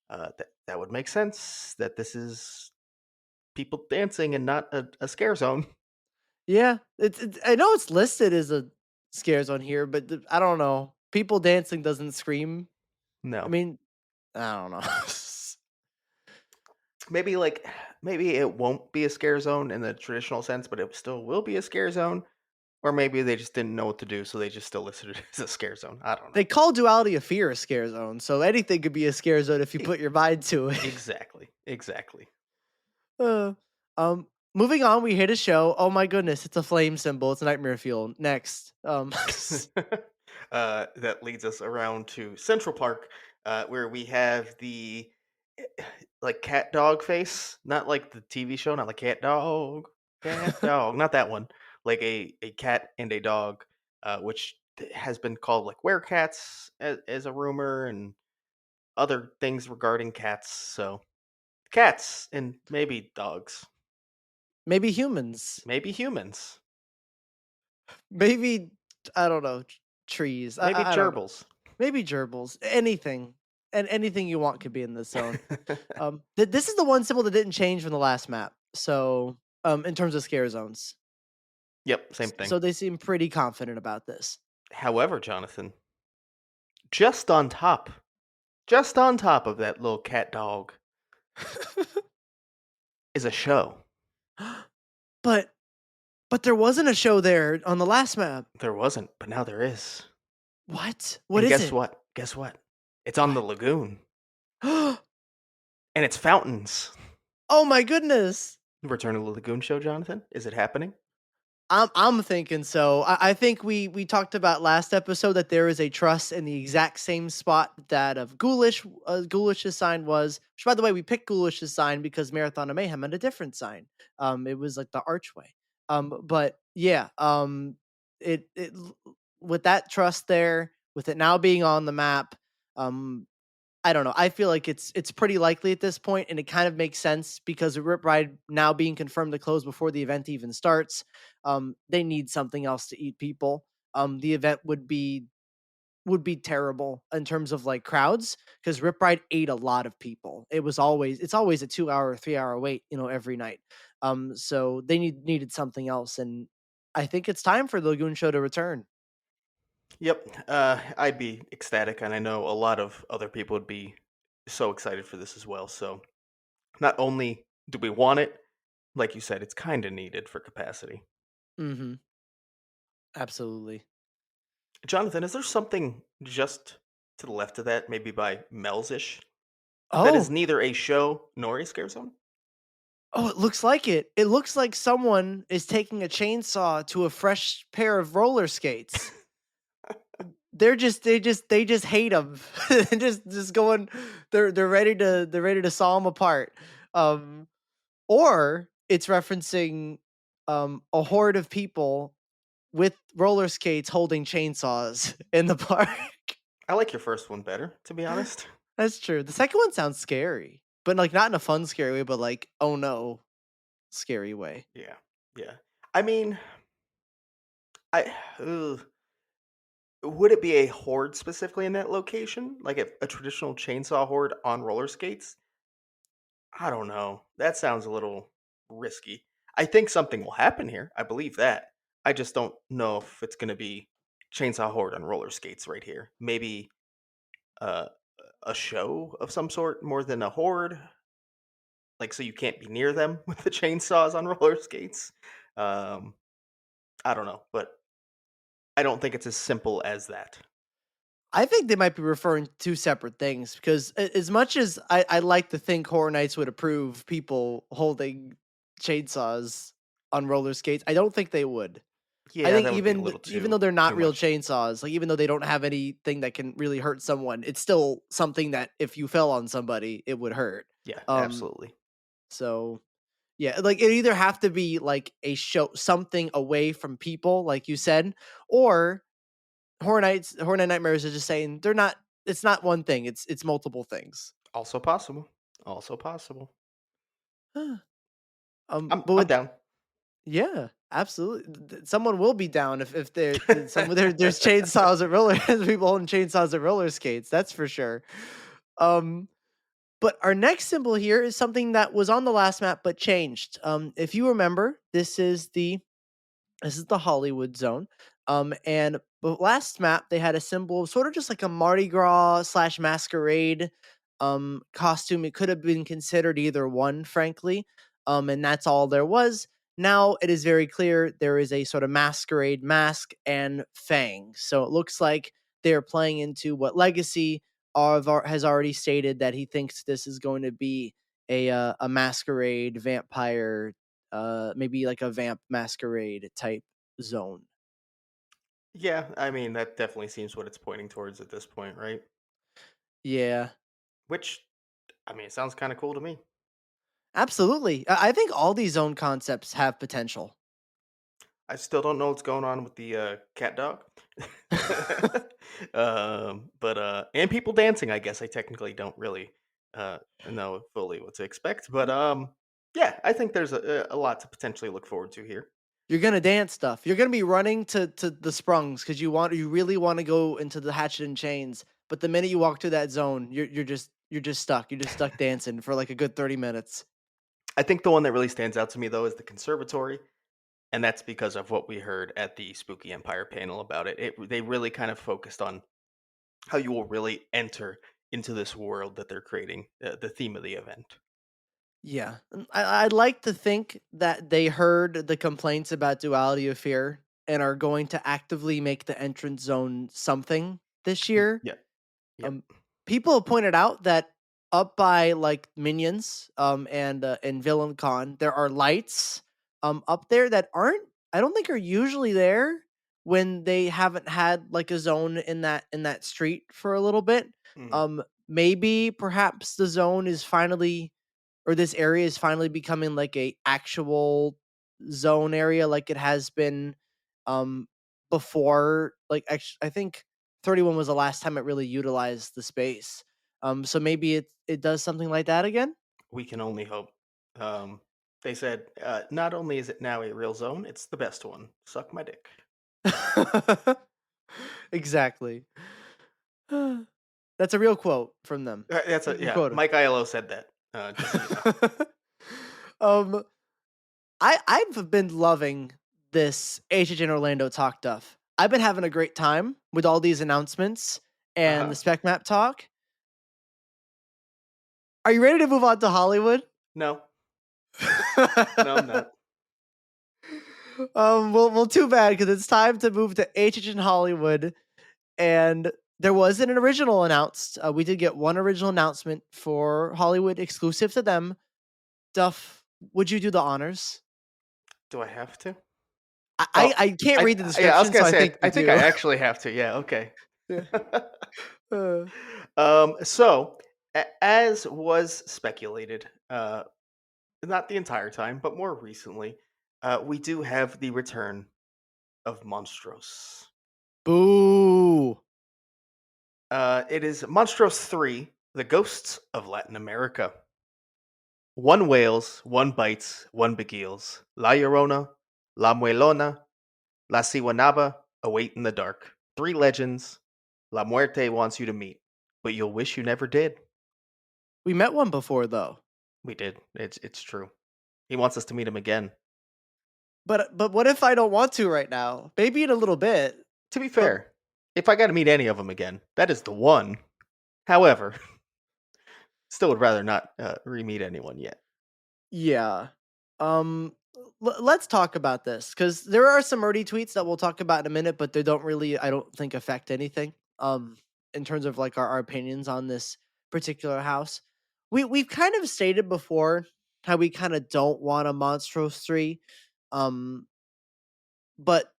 that would make sense that this is people dancing and not a scare zone. Yeah, it's I know it's listed as a scares on here, but I don't know. People dancing doesn't scream. I No, mean, I don't know. maybe maybe it won't be a scare zone in the traditional sense, but it still will be a scare zone. Or maybe they just didn't know what to do, so they just still listed it as a scare zone. I don't They know. call Duality of Fear a scare zone, so anything could be a scare zone if you E- put your mind to it. exactly, exactly. Uh, moving on, we hit a show. Oh my goodness, it's a flame symbol. It's a nightmare fuel. Next, That leads us around to Central Park, where we have the like cat dog face, not like the TV show, not like cat dog, not that one. Like a cat and a dog, which has been called like werecats as a rumor and other things regarding cats. So cats and maybe dogs, maybe humans, maybe humans, maybe I don't know, trees. maybe I don't know. gerbils. Maybe gerbils. Anything, and anything you want could be in this zone. This is the one symbol that didn't change from the last map. So, in terms of scare zones, Yep, same thing. so they seem pretty confident about this. However, Jonathan, just on top, just on top of that little cat dog is a show. but but there wasn't a show there on the last map. There wasn't, but now there is. What? What And is guess it? what? Guess what? It's on the What? lagoon, and it's fountains. Oh my goodness! Return of the Lagoon show, Jonathan. Is it happening? I'm thinking so. I think we talked about last episode that there is a truss in the exact same spot that of Ghoulish's sign was. Which, by the way, we picked Ghoulish's sign because Marathon of Mayhem had a different sign. It was like the archway. But yeah, with that trust there, with it now being on the map, um, I don't know. I feel like it's pretty likely at this point, and it kind of makes sense because of Rip Ride now being confirmed to close before the event even starts. They need something else to eat people. The event would be terrible in terms of like crowds because Rip Ride ate a lot of people. It's always a 2 hour, 3 hour wait, every night. So they needed something else, and I think it's time for the Lagoon Show to return. Yep, I'd be ecstatic, and I know a lot of other people would be so excited for this as well. So not only do we want it, like you said, it's kind of needed for capacity. Mm-hmm. Absolutely. Jonathan, is there something just to the left of that, maybe by Mel's-ish, that is Oh, neither a show nor a scare zone? Oh, it looks like it. It looks like someone is taking a chainsaw to a fresh pair of roller skates. They just hate them. just going. They're ready to saw them apart. Um, or it's referencing a horde of people with roller skates holding chainsaws in the park. I like your first one better, to be honest. That's true. The second one sounds scary, but like not in a fun scary way, but like oh no, scary way. Yeah, yeah. I mean, I ugh. Would it be a horde specifically in that location, like a traditional chainsaw horde on roller skates? I don't know. That sounds a little risky. I think something will happen here. I believe that. I just don't know if it's going to be chainsaw horde on roller skates right here. Maybe uh, a show of some sort more than a horde, like so you can't be near them with the chainsaws on roller skates. Um, I don't know, but I don't think it's as simple as that. I think they might be referring to two separate things because as much as I like to think Horror Nights would approve people holding chainsaws on roller skates, I don't think they would. I Yeah, think that would be a even though they're too not real much. chainsaws, like even though they don't have anything that can really hurt someone, it's still something that if you fell on somebody, it would hurt. Yeah, Um, absolutely. so yeah, like it either have to be like a show something away from people, like you said, or Horror Night Nightmares is just saying they're not it's not one thing, it's multiple things. Also possible. Also possible. But I'm with down. yeah, absolutely. Someone will be down if there's chainsaws at roller people holding chainsaws at roller skates, that's for sure. Um, but our next symbol here is something that was on the last map but changed. If you remember, this is the Hollywood zone. And the last map they had a symbol, sort of just like a Mardi Gras slash masquerade costume. It could have been considered either one, frankly. And that's all there was. Now it is very clear there is a sort of masquerade mask and fangs. So it looks like they're playing into what Legacy has already stated that he thinks this is going to be a masquerade vampire, maybe like a vamp masquerade type zone. Yeah, I mean that definitely seems what it's pointing towards at this point, right? Yeah, Which I mean, it sounds kind of cool to me. absolutely. I think all these zone concepts have potential. I still don't know what's going on with the cat dog. But and people dancing, I guess I technically don't really know fully what to expect, but yeah, I think there's a lot to potentially look forward to here. You're gonna dance stuff. You're gonna be running to the sprungs because you really want to go into the Hatchet and Chains. But the minute you walk to that zone, you're just stuck. You're just stuck dancing for like a good 30 minutes. I think the one that really stands out to me though is the conservatory. And that's because of what we heard at the Spooky Empire panel about it. They really kind of focused on how you will really enter into this world that they're creating, the theme of the event. Yeah, I'd like to think that they heard the complaints about Duality of Fear and are going to actively make the entrance zone something this year. Yeah, yep. Um, People have pointed out that up by like Minions, and Villain Con, there are lights, up there that aren't I don't think are usually there when they haven't had like a zone in that street for a little bit. Mhm. Maybe perhaps the zone is finally or this area is finally becoming like a actual zone area like it has been um before I think 31 was the last time it really utilized the space. So maybe it does something like that again. We can only hope. Um, they said, not only is it now a real zone, it's the best one. Suck my dick. Exactly. That's a real quote from them. That's You a can yeah. quote Mike Aiello said that. Just so you know. it. um, I've been loving this HHN Orlando talk stuff. I've been having a great time with all these announcements Uh and huh. the spec map talk. Are you ready to move on to Hollywood? No, no, I'm not. Well, too bad because it's time to move to HHN Hollywood, and there wasn't an original announced. We did get one original announcement for Hollywood exclusive to them. Duff, would you do the honors? Do I have to? I Oh, can't read the yeah. I was description, so gonna I say. think I you think I do. actually have to. Yeah. Okay. Yeah. Uh, So, as was speculated, not the entire time, but more recently, we do have the return of Monstruos. Boo. It is Monstruos 3, The Ghosts of Latin America. One wails, one bites, one beguiles. La Llorona, La Muelona, La Siwanaba await in the dark. Three legends La Muerte wants you to meet, but you'll wish you never did. We met one before though. We did. It's true. He wants us to meet him again. But what if I don't want to right now? Maybe in a little bit. To be But fair, if I got to meet any of them again, that is the one. However, still would rather not re-meet anyone yet. yeah. Um let's talk about this cuz there are some Murdy tweets that we'll talk about in a minute, but they don't really I don't think affect anything in terms of like our opinions on this particular house. We've kind of stated before how we kind of don't want a Monstros 3. Um but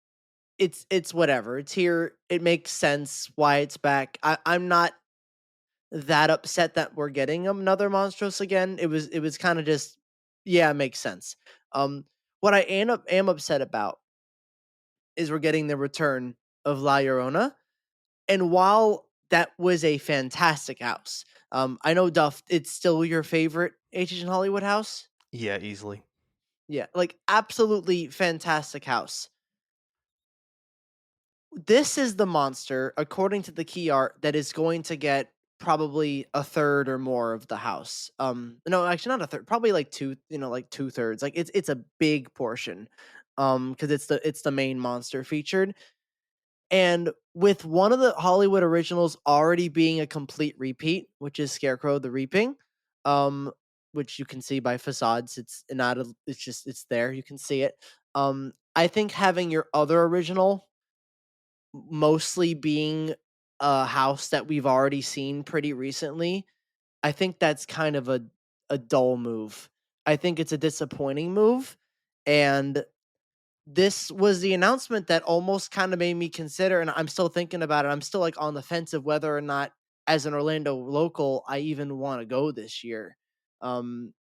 it's whatever. It's here. It makes sense why it's back. I'm not that upset that we're getting another Monstros again. It was kind of just yeah, it makes sense. What I am upset about is we're getting the return of La Llorona, and while that was a fantastic house, I know Duff, it's still your favorite HH in Hollywood house. Yeah, easily. Yeah, like absolutely fantastic house. This is the monster, according to the key art, that is going to get probably a third or more of the house. No, actually not a third, probably like two, like 2/3. Like it's a big portion. Because it's the main monster featured. And with one of the Hollywood originals already being a complete repeat, which is Scarecrow the Reaping, um, which you can see by facades, it's not a, it's just it's there, you can see it. I think having your other original mostly being a house that we've already seen pretty recently, I think that's kind of a dull move. I think it's a disappointing move, and this was the announcement that almost kind of made me consider, and I'm still thinking about it. I'm still like on the fence of whether or not, as an Orlando local, I even want to go this year. Um,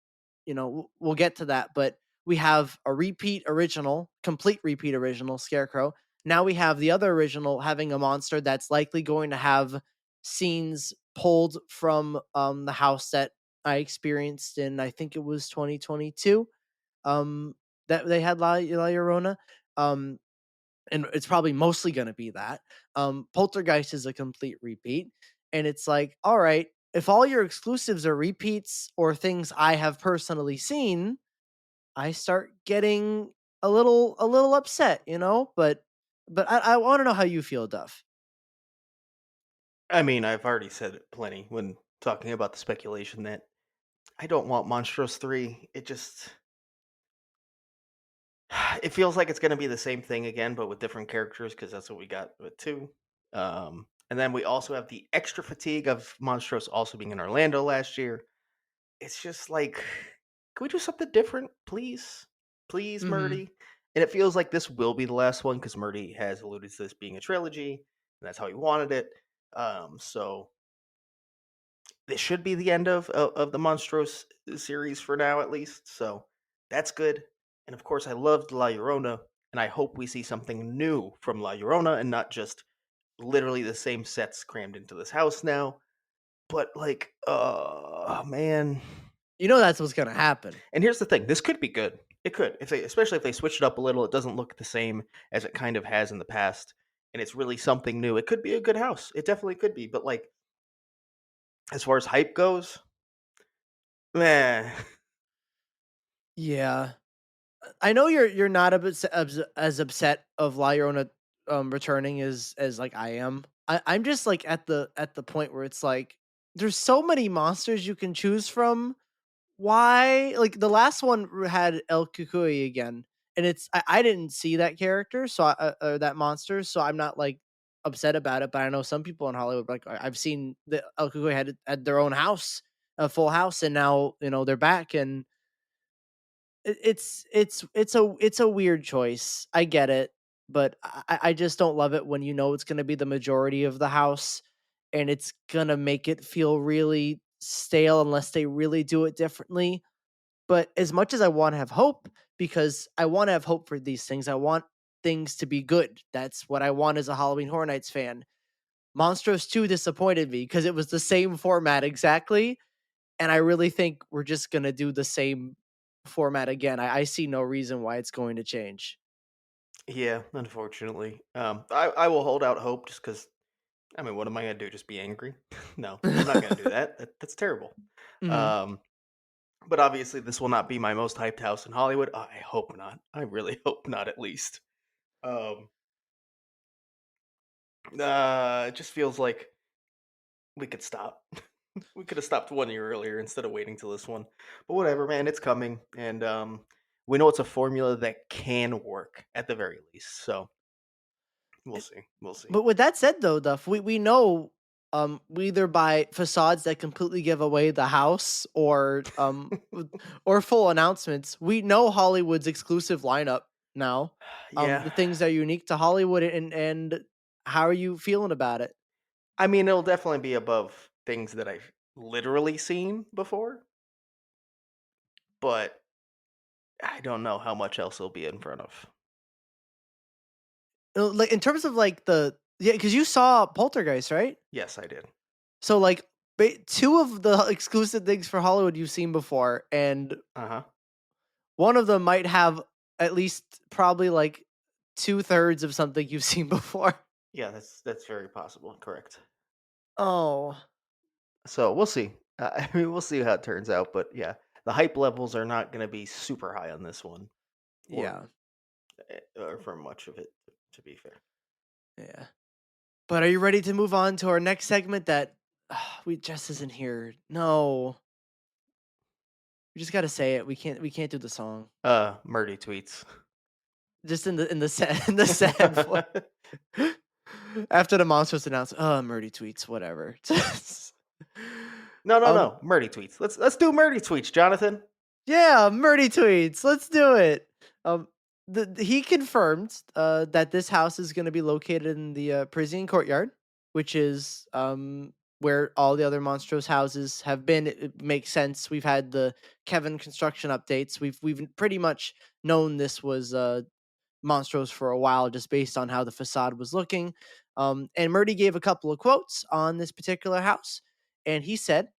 we'll get to that, but we have a repeat original, complete repeat original Scarecrow. Now we have the other original having a monster that's likely going to have scenes pulled from the house that I experienced in I think it was 2022. Um, that they had La Llorona. Um, and it's probably mostly going to be that. Poltergeist is a complete repeat, and it's like, all right, if all your exclusives are repeats or things I have personally seen, I start getting a little upset, But I want to know how you feel, Duff. I mean, I've already said it plenty when talking about the speculation that I don't want Monstros 3. It just it feels like it's going to be the same thing again but with different characters because that's what we got with 2. And then we also have the extra fatigue of Monstros also being in Orlando last year. It's just like, can we do something different, please? Please, Mhm. Murdy? and it feels like this will be the last one because Murdy has alluded to this being a trilogy, and that's how he wanted it. So this should be the end of the Monstros series for now, at least. So that's good. And of course, I loved La Llorona, and I hope we see something new from La Llorona and not just literally the same sets crammed into this house now. But like, man. You know that's what's gonna happen. And here's the thing: this could be good. It could, if they, especially if they switch it up a little. It doesn't look the same as it kind of has in the past, and it's really something new. It could be a good house. It definitely could be. But like, as far as hype goes, man, Yeah. I know you're not as upset of La Llorona returning as like I am. I'm just like at the point where it's like there's so many monsters you can choose from. Why? Like the last one had El Kukui again, and I didn't see that character, so or that monster, so I'm not like upset about it. But I know some people in Hollywood like I've seen the El Kukui had their own house, a full house, and now they're back, and it's a weird choice. I get it, but I just don't love it when it's gonna be the majority of the house, and it's gonna make it feel really stale unless they really do it differently. But as much as I wanna have hope, because I wanna have hope for these things, I want things to be good. That's what I want as a Halloween Horror Nights fan. Monstros 2 disappointed me because it was the same format exactly, and I really think we're just gonna do the same format again. I see no reason why it's going to change. yeah, unfortunately, I will hold out hope just because. I mean, what am I gonna do? Just be angry? No, I'm not gonna do that. That's terrible. Mhm. Um, but obviously, this will not be my most hyped house in Hollywood. I hope not. I really hope not. At least. Um, it just feels like we could stop. We could have stopped 1 year earlier instead of waiting till this one. But whatever, man. It's coming, and we know it's a formula that can work at the very least. So we'll see. We'll see. But with that said, though, Duff, we know we either buy facades that completely give away the house or full announcements. We know Hollywood's exclusive lineup now. Yeah. The things that are unique to Hollywood, and how are you feeling about it? I mean, it'll definitely be above things that I've literally seen before, but I don't know how much else it'll be in front of. Like in terms of like the yeah, because you saw Poltergeist, right? Yes, I did. So like two of the exclusive things for Hollywood you've seen before, and Uh huh. one of them might have at least probably like 2/3 of something you've seen before. Yeah, that's very possible. Correct. Oh, So we'll see. I mean, we'll see how it turns out. But yeah, the hype levels are not going to be super high on this one, or yeah, or for much of it. To be fair. yeah. But are you ready to move on to our next segment that we just isn't here? No, we just got to say it. We can't do the song. Murdy tweets. Just in the sad in the sad voice. After the monsters announced, oh, Murdy tweets, whatever. No, no, um, no. Murdy tweets. Let's do Murdy tweets, Jonathan. yeah, Murdy tweets. Let's do it. Um, he confirmed that this house is going to be located in the Parisian courtyard, which is where all the other Monstros houses have been. It makes sense. We've had the Kevin construction updates. We've pretty much known this was Monstros for a while, just based on how the facade was looking. And Murdy gave a couple of quotes on this particular house, and he said,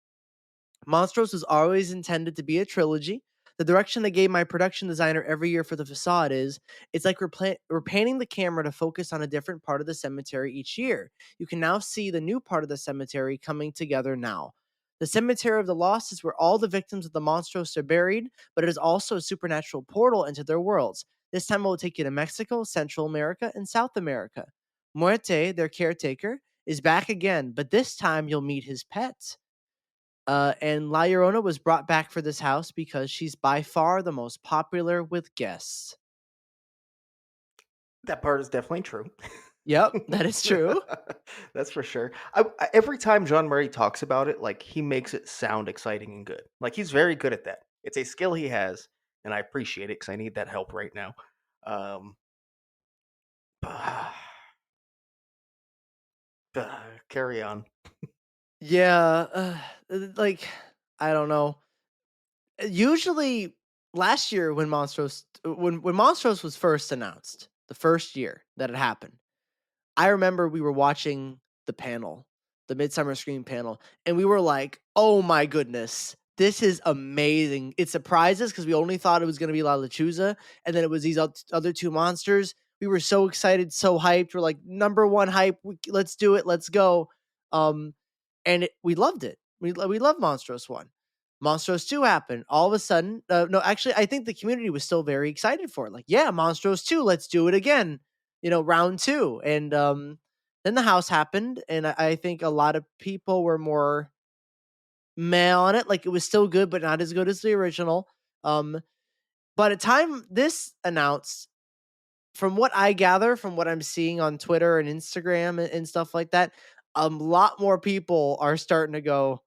Monstros was always intended to be a trilogy. The direction I gave my production designer every year for the facade is it's like we're panning the camera to focus on a different part of the cemetery each year. You can now see the new part of the cemetery coming together now. The cemetery of the lost is where all the victims of the Monstros are buried, but it is also a supernatural portal into their worlds. This time I will take you to Mexico, Central America, and South America. Muerte, their caretaker, is back again, but this time you'll meet his pet. And La Llorona was brought back for this house because she's by far the most popular with guests. That part is definitely true. Yep, that is true. That's for sure. Every time John Murray talks about it, like he makes it sound exciting and good. Like he's very good at that. It's a skill he has, and I appreciate it because I need that help right now. Um, carry on. Yeah, like I don't know. Usually, last year when Monstros was first announced, the first year that it happened, I remember we were watching the panel, the Midsummer Scream panel, and we were like, "Oh my goodness, this is amazing!" It surprised us because we only thought it was going to be La Lechuza, and then it was these other two monsters. We were so excited, so hyped. We're like, number one hype. Let's do it. Let's go. Um, we loved it. We love Monstros one. Monstros 2 happened. All of a sudden, no, actually, I think the community was still very excited for it. Like, yeah, Monstros 2, let's do it again. Round two. And then the house happened, and I think a lot of people were more meh on it. Like, it was still good, but not as good as the original. Um, by the time this announced, from what I gather, from what I'm seeing on Twitter and Instagram and stuff like that, a lot more people are starting to go,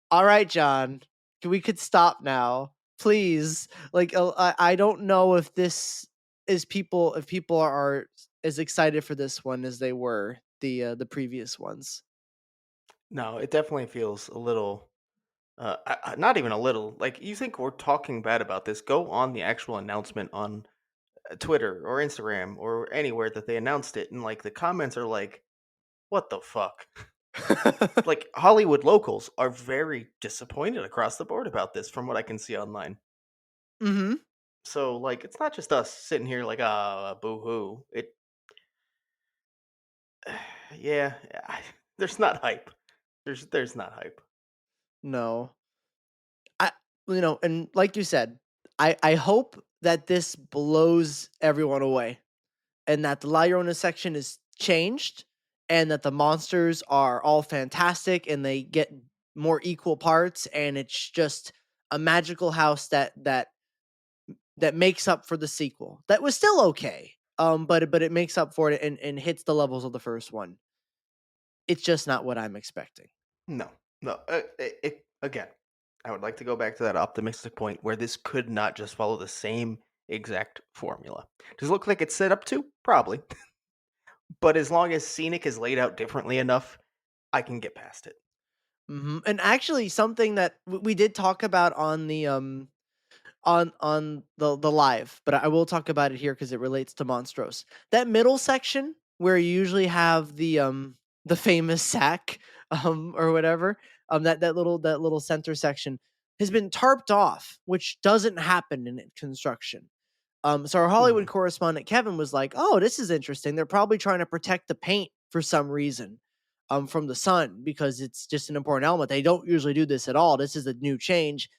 all right, John, we could stop now, please. Like, I don't know if this is people if people are as excited for this one as they were the previous ones. No, it definitely feels a little. Not even a little. Like, you think we're talking bad about this? Go on the actual announcement on Twitter or Instagram or anywhere that they announced it, and like the comments are like, "What the fuck?" Like, Hollywood locals are very disappointed across the board about this, from what I can see online. Mhm. So, like, it's not just us sitting here like, "Ah, boo hoo." Yeah, there's not hype. There's not hype. No. I and like you said, I hope that this blows everyone away, and that the La Llorona section is changed, and that the monsters are all fantastic and they get more equal parts, and it's just a magical house that makes up for the sequel. That was still okay. But it makes up for it and hits the levels of the first one. It's just not what I'm expecting. No, no. Again, I would like to go back to that optimistic point where this could not just follow the same exact formula. Does it look like it's set up to? Probably. But as long as Scenic is laid out differently enough, I can get past it. And actually, something that we did talk about on the on the live, but I will talk about it here because it relates to Monstros. That middle section where you usually have the famous sack or whatever, that little center section has been tarped off, which doesn't happen in construction. So our Hollywood Mhm. correspondent Kevin was like, "Oh, this is interesting. They're probably trying to protect the paint for some reason, from the sun because it's just an important element. They don't usually do this at all. This is a new change."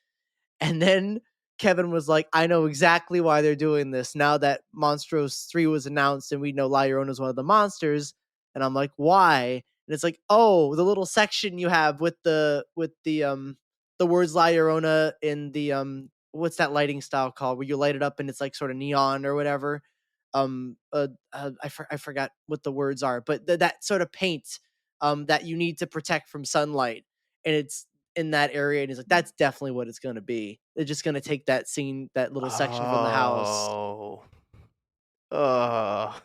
And then Kevin was like, "I know exactly why they're doing this now that Monstros 3 was announced and we know La Llorona is one of the monsters." And I'm like, "Why?" And it's like, "Oh, the little section you have with the words La Llorona in the what's that lighting style called where you light it up and it's like sort of neon or whatever." I forgot what the words are, but that sort of paint that you need to protect from sunlight, and it's in that area, and he's like, "That's definitely what it's gonna be. They're just gonna take that scene, that little section from the house." Oh. Oh.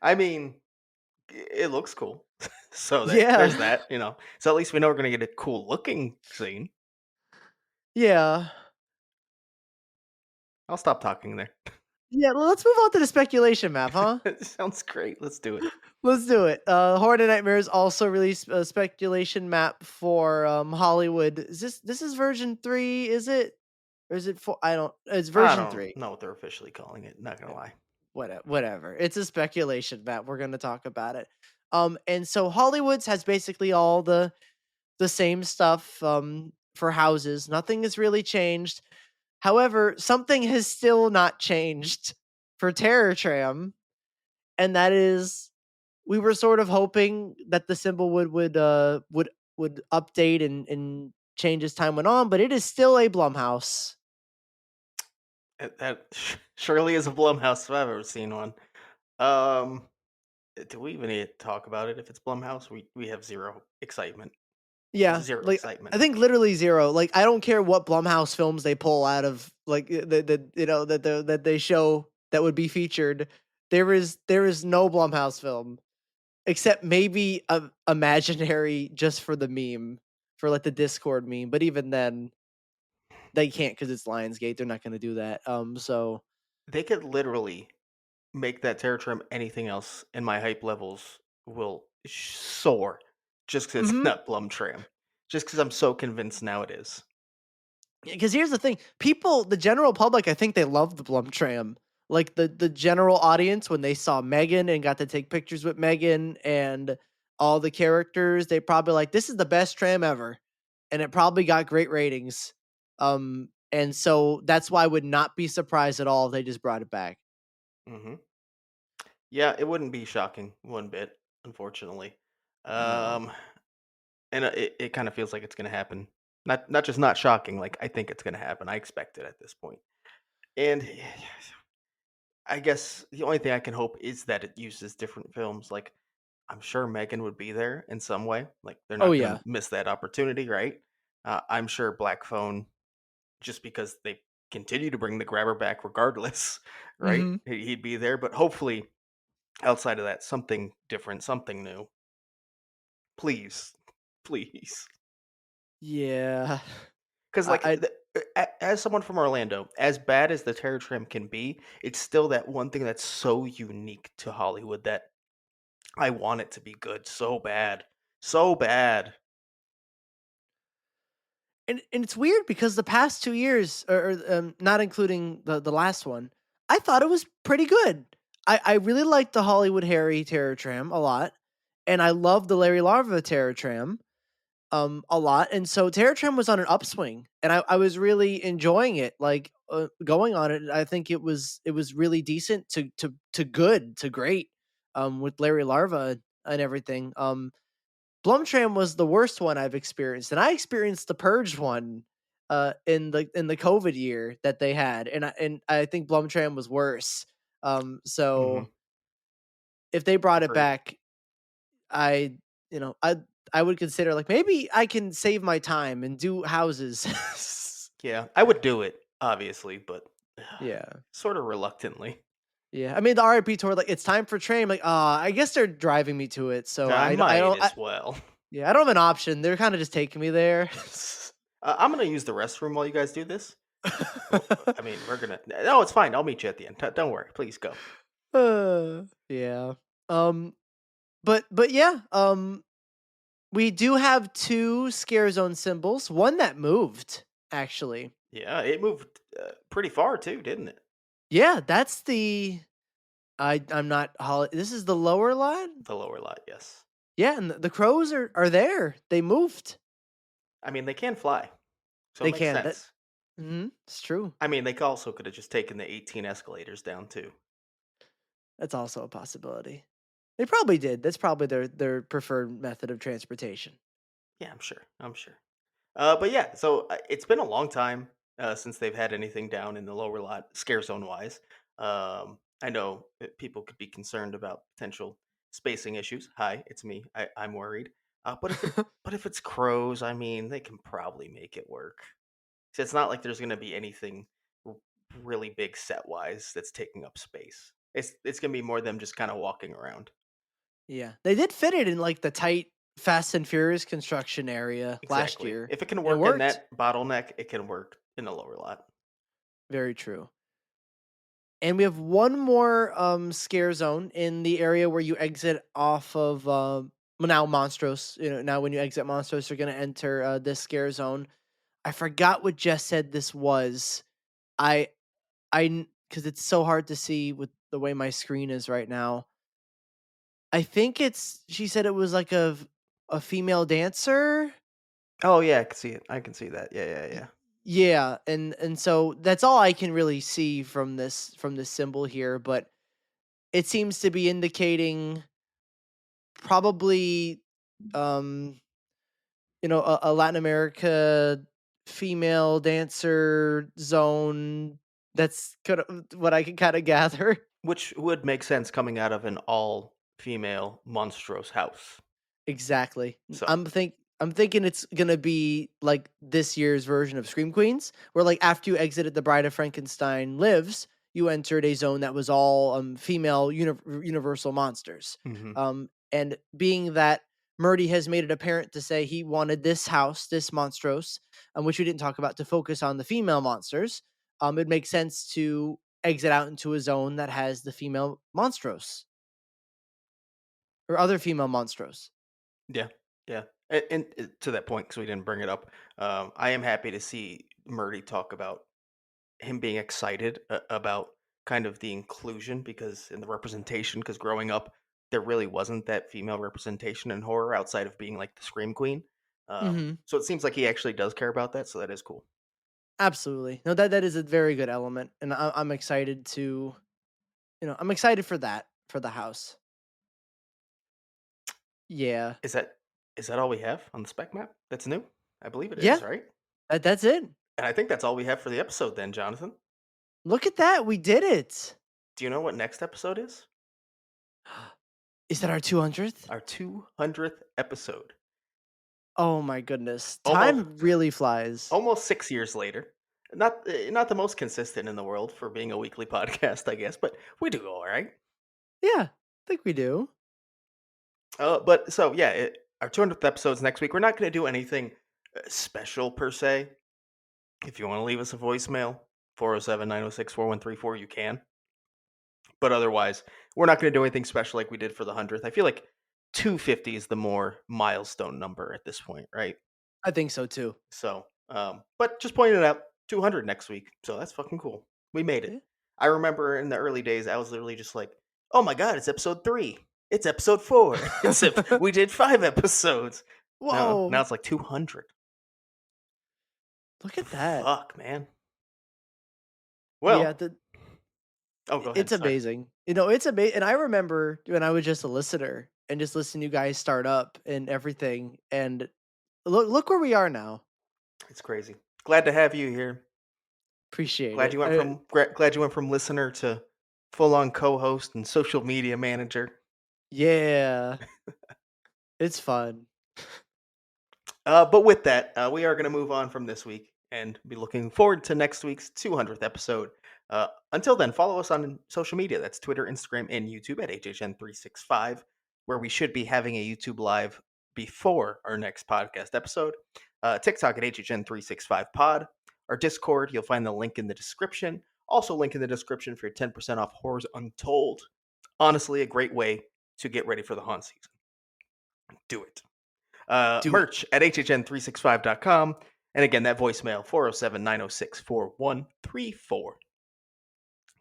I mean, it looks cool. So there's Yeah. that, you know. So at least we know we're gonna get a cool looking scene. Yeah. I'll stop talking there. Yeah, well, let's move on to the speculation map, huh? Sounds great. Let's do it. Let's do it. Horde of Nightmares also released a speculation map for, Hollywood. This is version 3, is it? Or is it 4? I don't it's I version don't 3. know what they're officially calling it, not gonna lie. Whatever. It's a speculation map. We're gonna talk about it. And so Hollywood's has basically all the same stuff for houses. Nothing has really changed. However, something has still not changed for Terror Tram, and that is we were sort of hoping that the symbol would update and change as time went on, but it is still a Blumhouse. That surely is a Blumhouse if I've ever seen one. Um, do we even need to talk about it? If it's Blumhouse, we have zero excitement. Yeah, Zero like excitement. I think literally zero. Like I don't care what Blumhouse films they pull out of like that that they show that would be featured. There is no Blumhouse film except maybe Imaginary just for the meme, for like the Discord meme. But even then, they can't because it's Lionsgate. They're not going to do that. So They could literally make that Terror Trim anything else, and my hype levels will soar just because it's mhm. not Blum Tram. Just because I'm so convinced now it is. Because here's the thing, people, the general public, I think they love the Blum tram. Like the general audience, when they saw Megan and got to take pictures with Megan and all the characters, they probably like, this is the best tram ever, and it probably got great ratings. And so that's why I would not be surprised at all if they just brought it back. Hmm. Yeah, it wouldn't be shocking one bit, unfortunately. No. Um, and it kind of feels like it's going to happen. Not just not shocking. Like I think it's going to happen. I expect it at this point. And I guess the only thing I can hope is that it uses different films. Like I'm sure Megan would be there in some way. Like they're Oh not going yeah. to miss that opportunity, right? I'm sure Black Phone, just because they continue to bring the grabber back regardless, right? Hmm. He'd be there. But hopefully, outside of that, something different, something new. Please, please. Yeah. Because like I as someone from Orlando, as bad as the Terror Trim can be, it's still that one thing that's so unique to Hollywood that I want it to be good so bad, so bad. and it's weird because the past 2 years, not including the last one, I thought it was pretty good. I really liked the Hollywood Harry Terror Tram a lot, and I love the Larry Larva Terror Tram, a lot, and so Terror Tram was on an upswing, and I was really enjoying it, like, going on it. I think it was really decent to good to great, with Larry Larva and everything. Blumtram was the worst one I've experienced, and I experienced the Purge one, in the COVID year that they had, and I think Blumtram was worse. Hmm. So if they brought it Agreed. back, I you know I would consider, like, maybe I can save my time and do houses. Yeah, I would do it, obviously, but Yeah, sort of reluctantly. yeah. I mean, the RIP tour, like, it's time for train. Like, I guess they're driving me to it, so I I might don't. as well. Yeah, I don't have an option. They're kind of just taking me there. I'm gonna use the restroom while you guys do this. I mean, we're gonna. No, it's fine. I'll meet you at the end. Don't worry. Please go. Yeah. Um, but yeah, we do have 2 scare zone symbols, one that moved, actually. Yeah, it moved pretty far too, didn't it? Yeah, that's the I'm not this is the lower lot? The lower lot, yes. Yeah, and the crows are there. They moved. I mean, they can fly, so it They makes can. That sense. it's true. I mean, they also could have just taken the 18 escalators down too. That's also a possibility. They probably did. That's probably their preferred method of transportation. Yeah, I'm sure. I'm sure. But yeah, so it's been a long time since they've had anything down in the lower lot, scare zone wise. I know that people could be concerned about potential spacing issues. Hi, it's me. I'm worried. But if it's crows, I mean, they can probably make it work. So it's not like there's going to be anything r- really big set wise that's taking up space. It's going to be more them just kind of walking around. Yeah. They did fit it in, like, the tight Fast and Furious construction area last Exactly. year, If it can and it work in worked. that bottleneck, it can work in the lower lot. Very true. And we have one more, scare zone in the area where you exit off of, well, now Monstros. Now when you exit Monstros, you're gonna enter, this scare zone. I forgot what Jess said this was. I because it's so hard to see with the way my screen is right now. I think she said it was like a female dancer? Oh yeah, I can see it. I can see that. Yeah, yeah, Y yeah. Yeah, and so that's all I can really see from this symbol here, but it seems to be indicating probably, um, a Latin America female dancer zone. That's kinda what I can kinda gather. Which would make sense coming out of an all female monstrous house. Exactly. So I'm think I'm thinking it's gonna be like this year's version of Scream Queens, where like after you exited the Bride of Frankenstein lives, you entered a zone that was all female universal monsters. Hmm. And being that Murdy has made it apparent to say he wanted this house, this Monstros, which we didn't talk about, to focus on the female monsters, it makes sense to exit out into a zone that has the female Monstros or other female Monstros. Yeah, yeah. And to that point, because we didn't bring it up, I am happy to see Murdy talk about him being excited about kind of the inclusion because in the representation, because growing up, there really wasn't that female representation in horror outside of being like the Scream Queen. Hmm. So it seems like he actually does care about that. So that is cool. Absolutely. No, that is a very good element, and I'm excited to, I'm excited for that for the house. Yeah, Is that is that all we have on the spec map? That's new. I believe it yeah, is, right? that's it. And I think that's all we have for the episode then, Jonathan. Look at that, we did it. Do you know what next episode is? Is that our 200th? Our 200th episode. Oh my goodness, Almost time really flies. almost 6 years later. Not the most consistent in the world for being a weekly podcast, I guess, but we do all right. Yeah, I think we do. But so yeah, our 200th episode's next week. We're not going to do anything special per se. If you want to leave us a voicemail, 407-906-4134, you can. But otherwise, we're not going to do anything special like we did for the 100th. I feel like 250 is the more milestone number at this point, right? I think so too. So, but just pointing it out, 200 next week. So that's fucking cool. We made it. Yeah. I remember in the early days, I was literally just like, "Oh my god, it's episode 3. It's episode 4. We did 5 episodes." No, now Whoa, it's like 200. look The at that. fuck, man. Yeah, Well, oh, go ahead. it's Sorry. amazing. It's amazing, and I remember when I was just a listener and just listening to you guys start up and everything, and look where we are now. It's crazy. Glad to have you here. Appreciate Glad it. you went from glad you went from listener to full on co-host and social media manager. Yeah, it's fun. But with that, we are going to move on from this week and be looking forward to next week's 200th episode. Until then, follow us on social media. That's Twitter, Instagram, and YouTube at HHN365, where we should be having a YouTube live before our next podcast episode. TikTok at HHN365pod. Our Discord, you'll find the link in the description. Also, link in the description for your 10% off Horrors Untold. Honestly, a great way to get ready for the haunt season. Do it. Do it. Merch at hhn365.com. And again, that voicemail, 407-906-4134.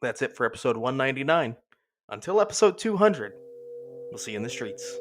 That's it for episode 199. Until episode 200, we'll see you in the streets.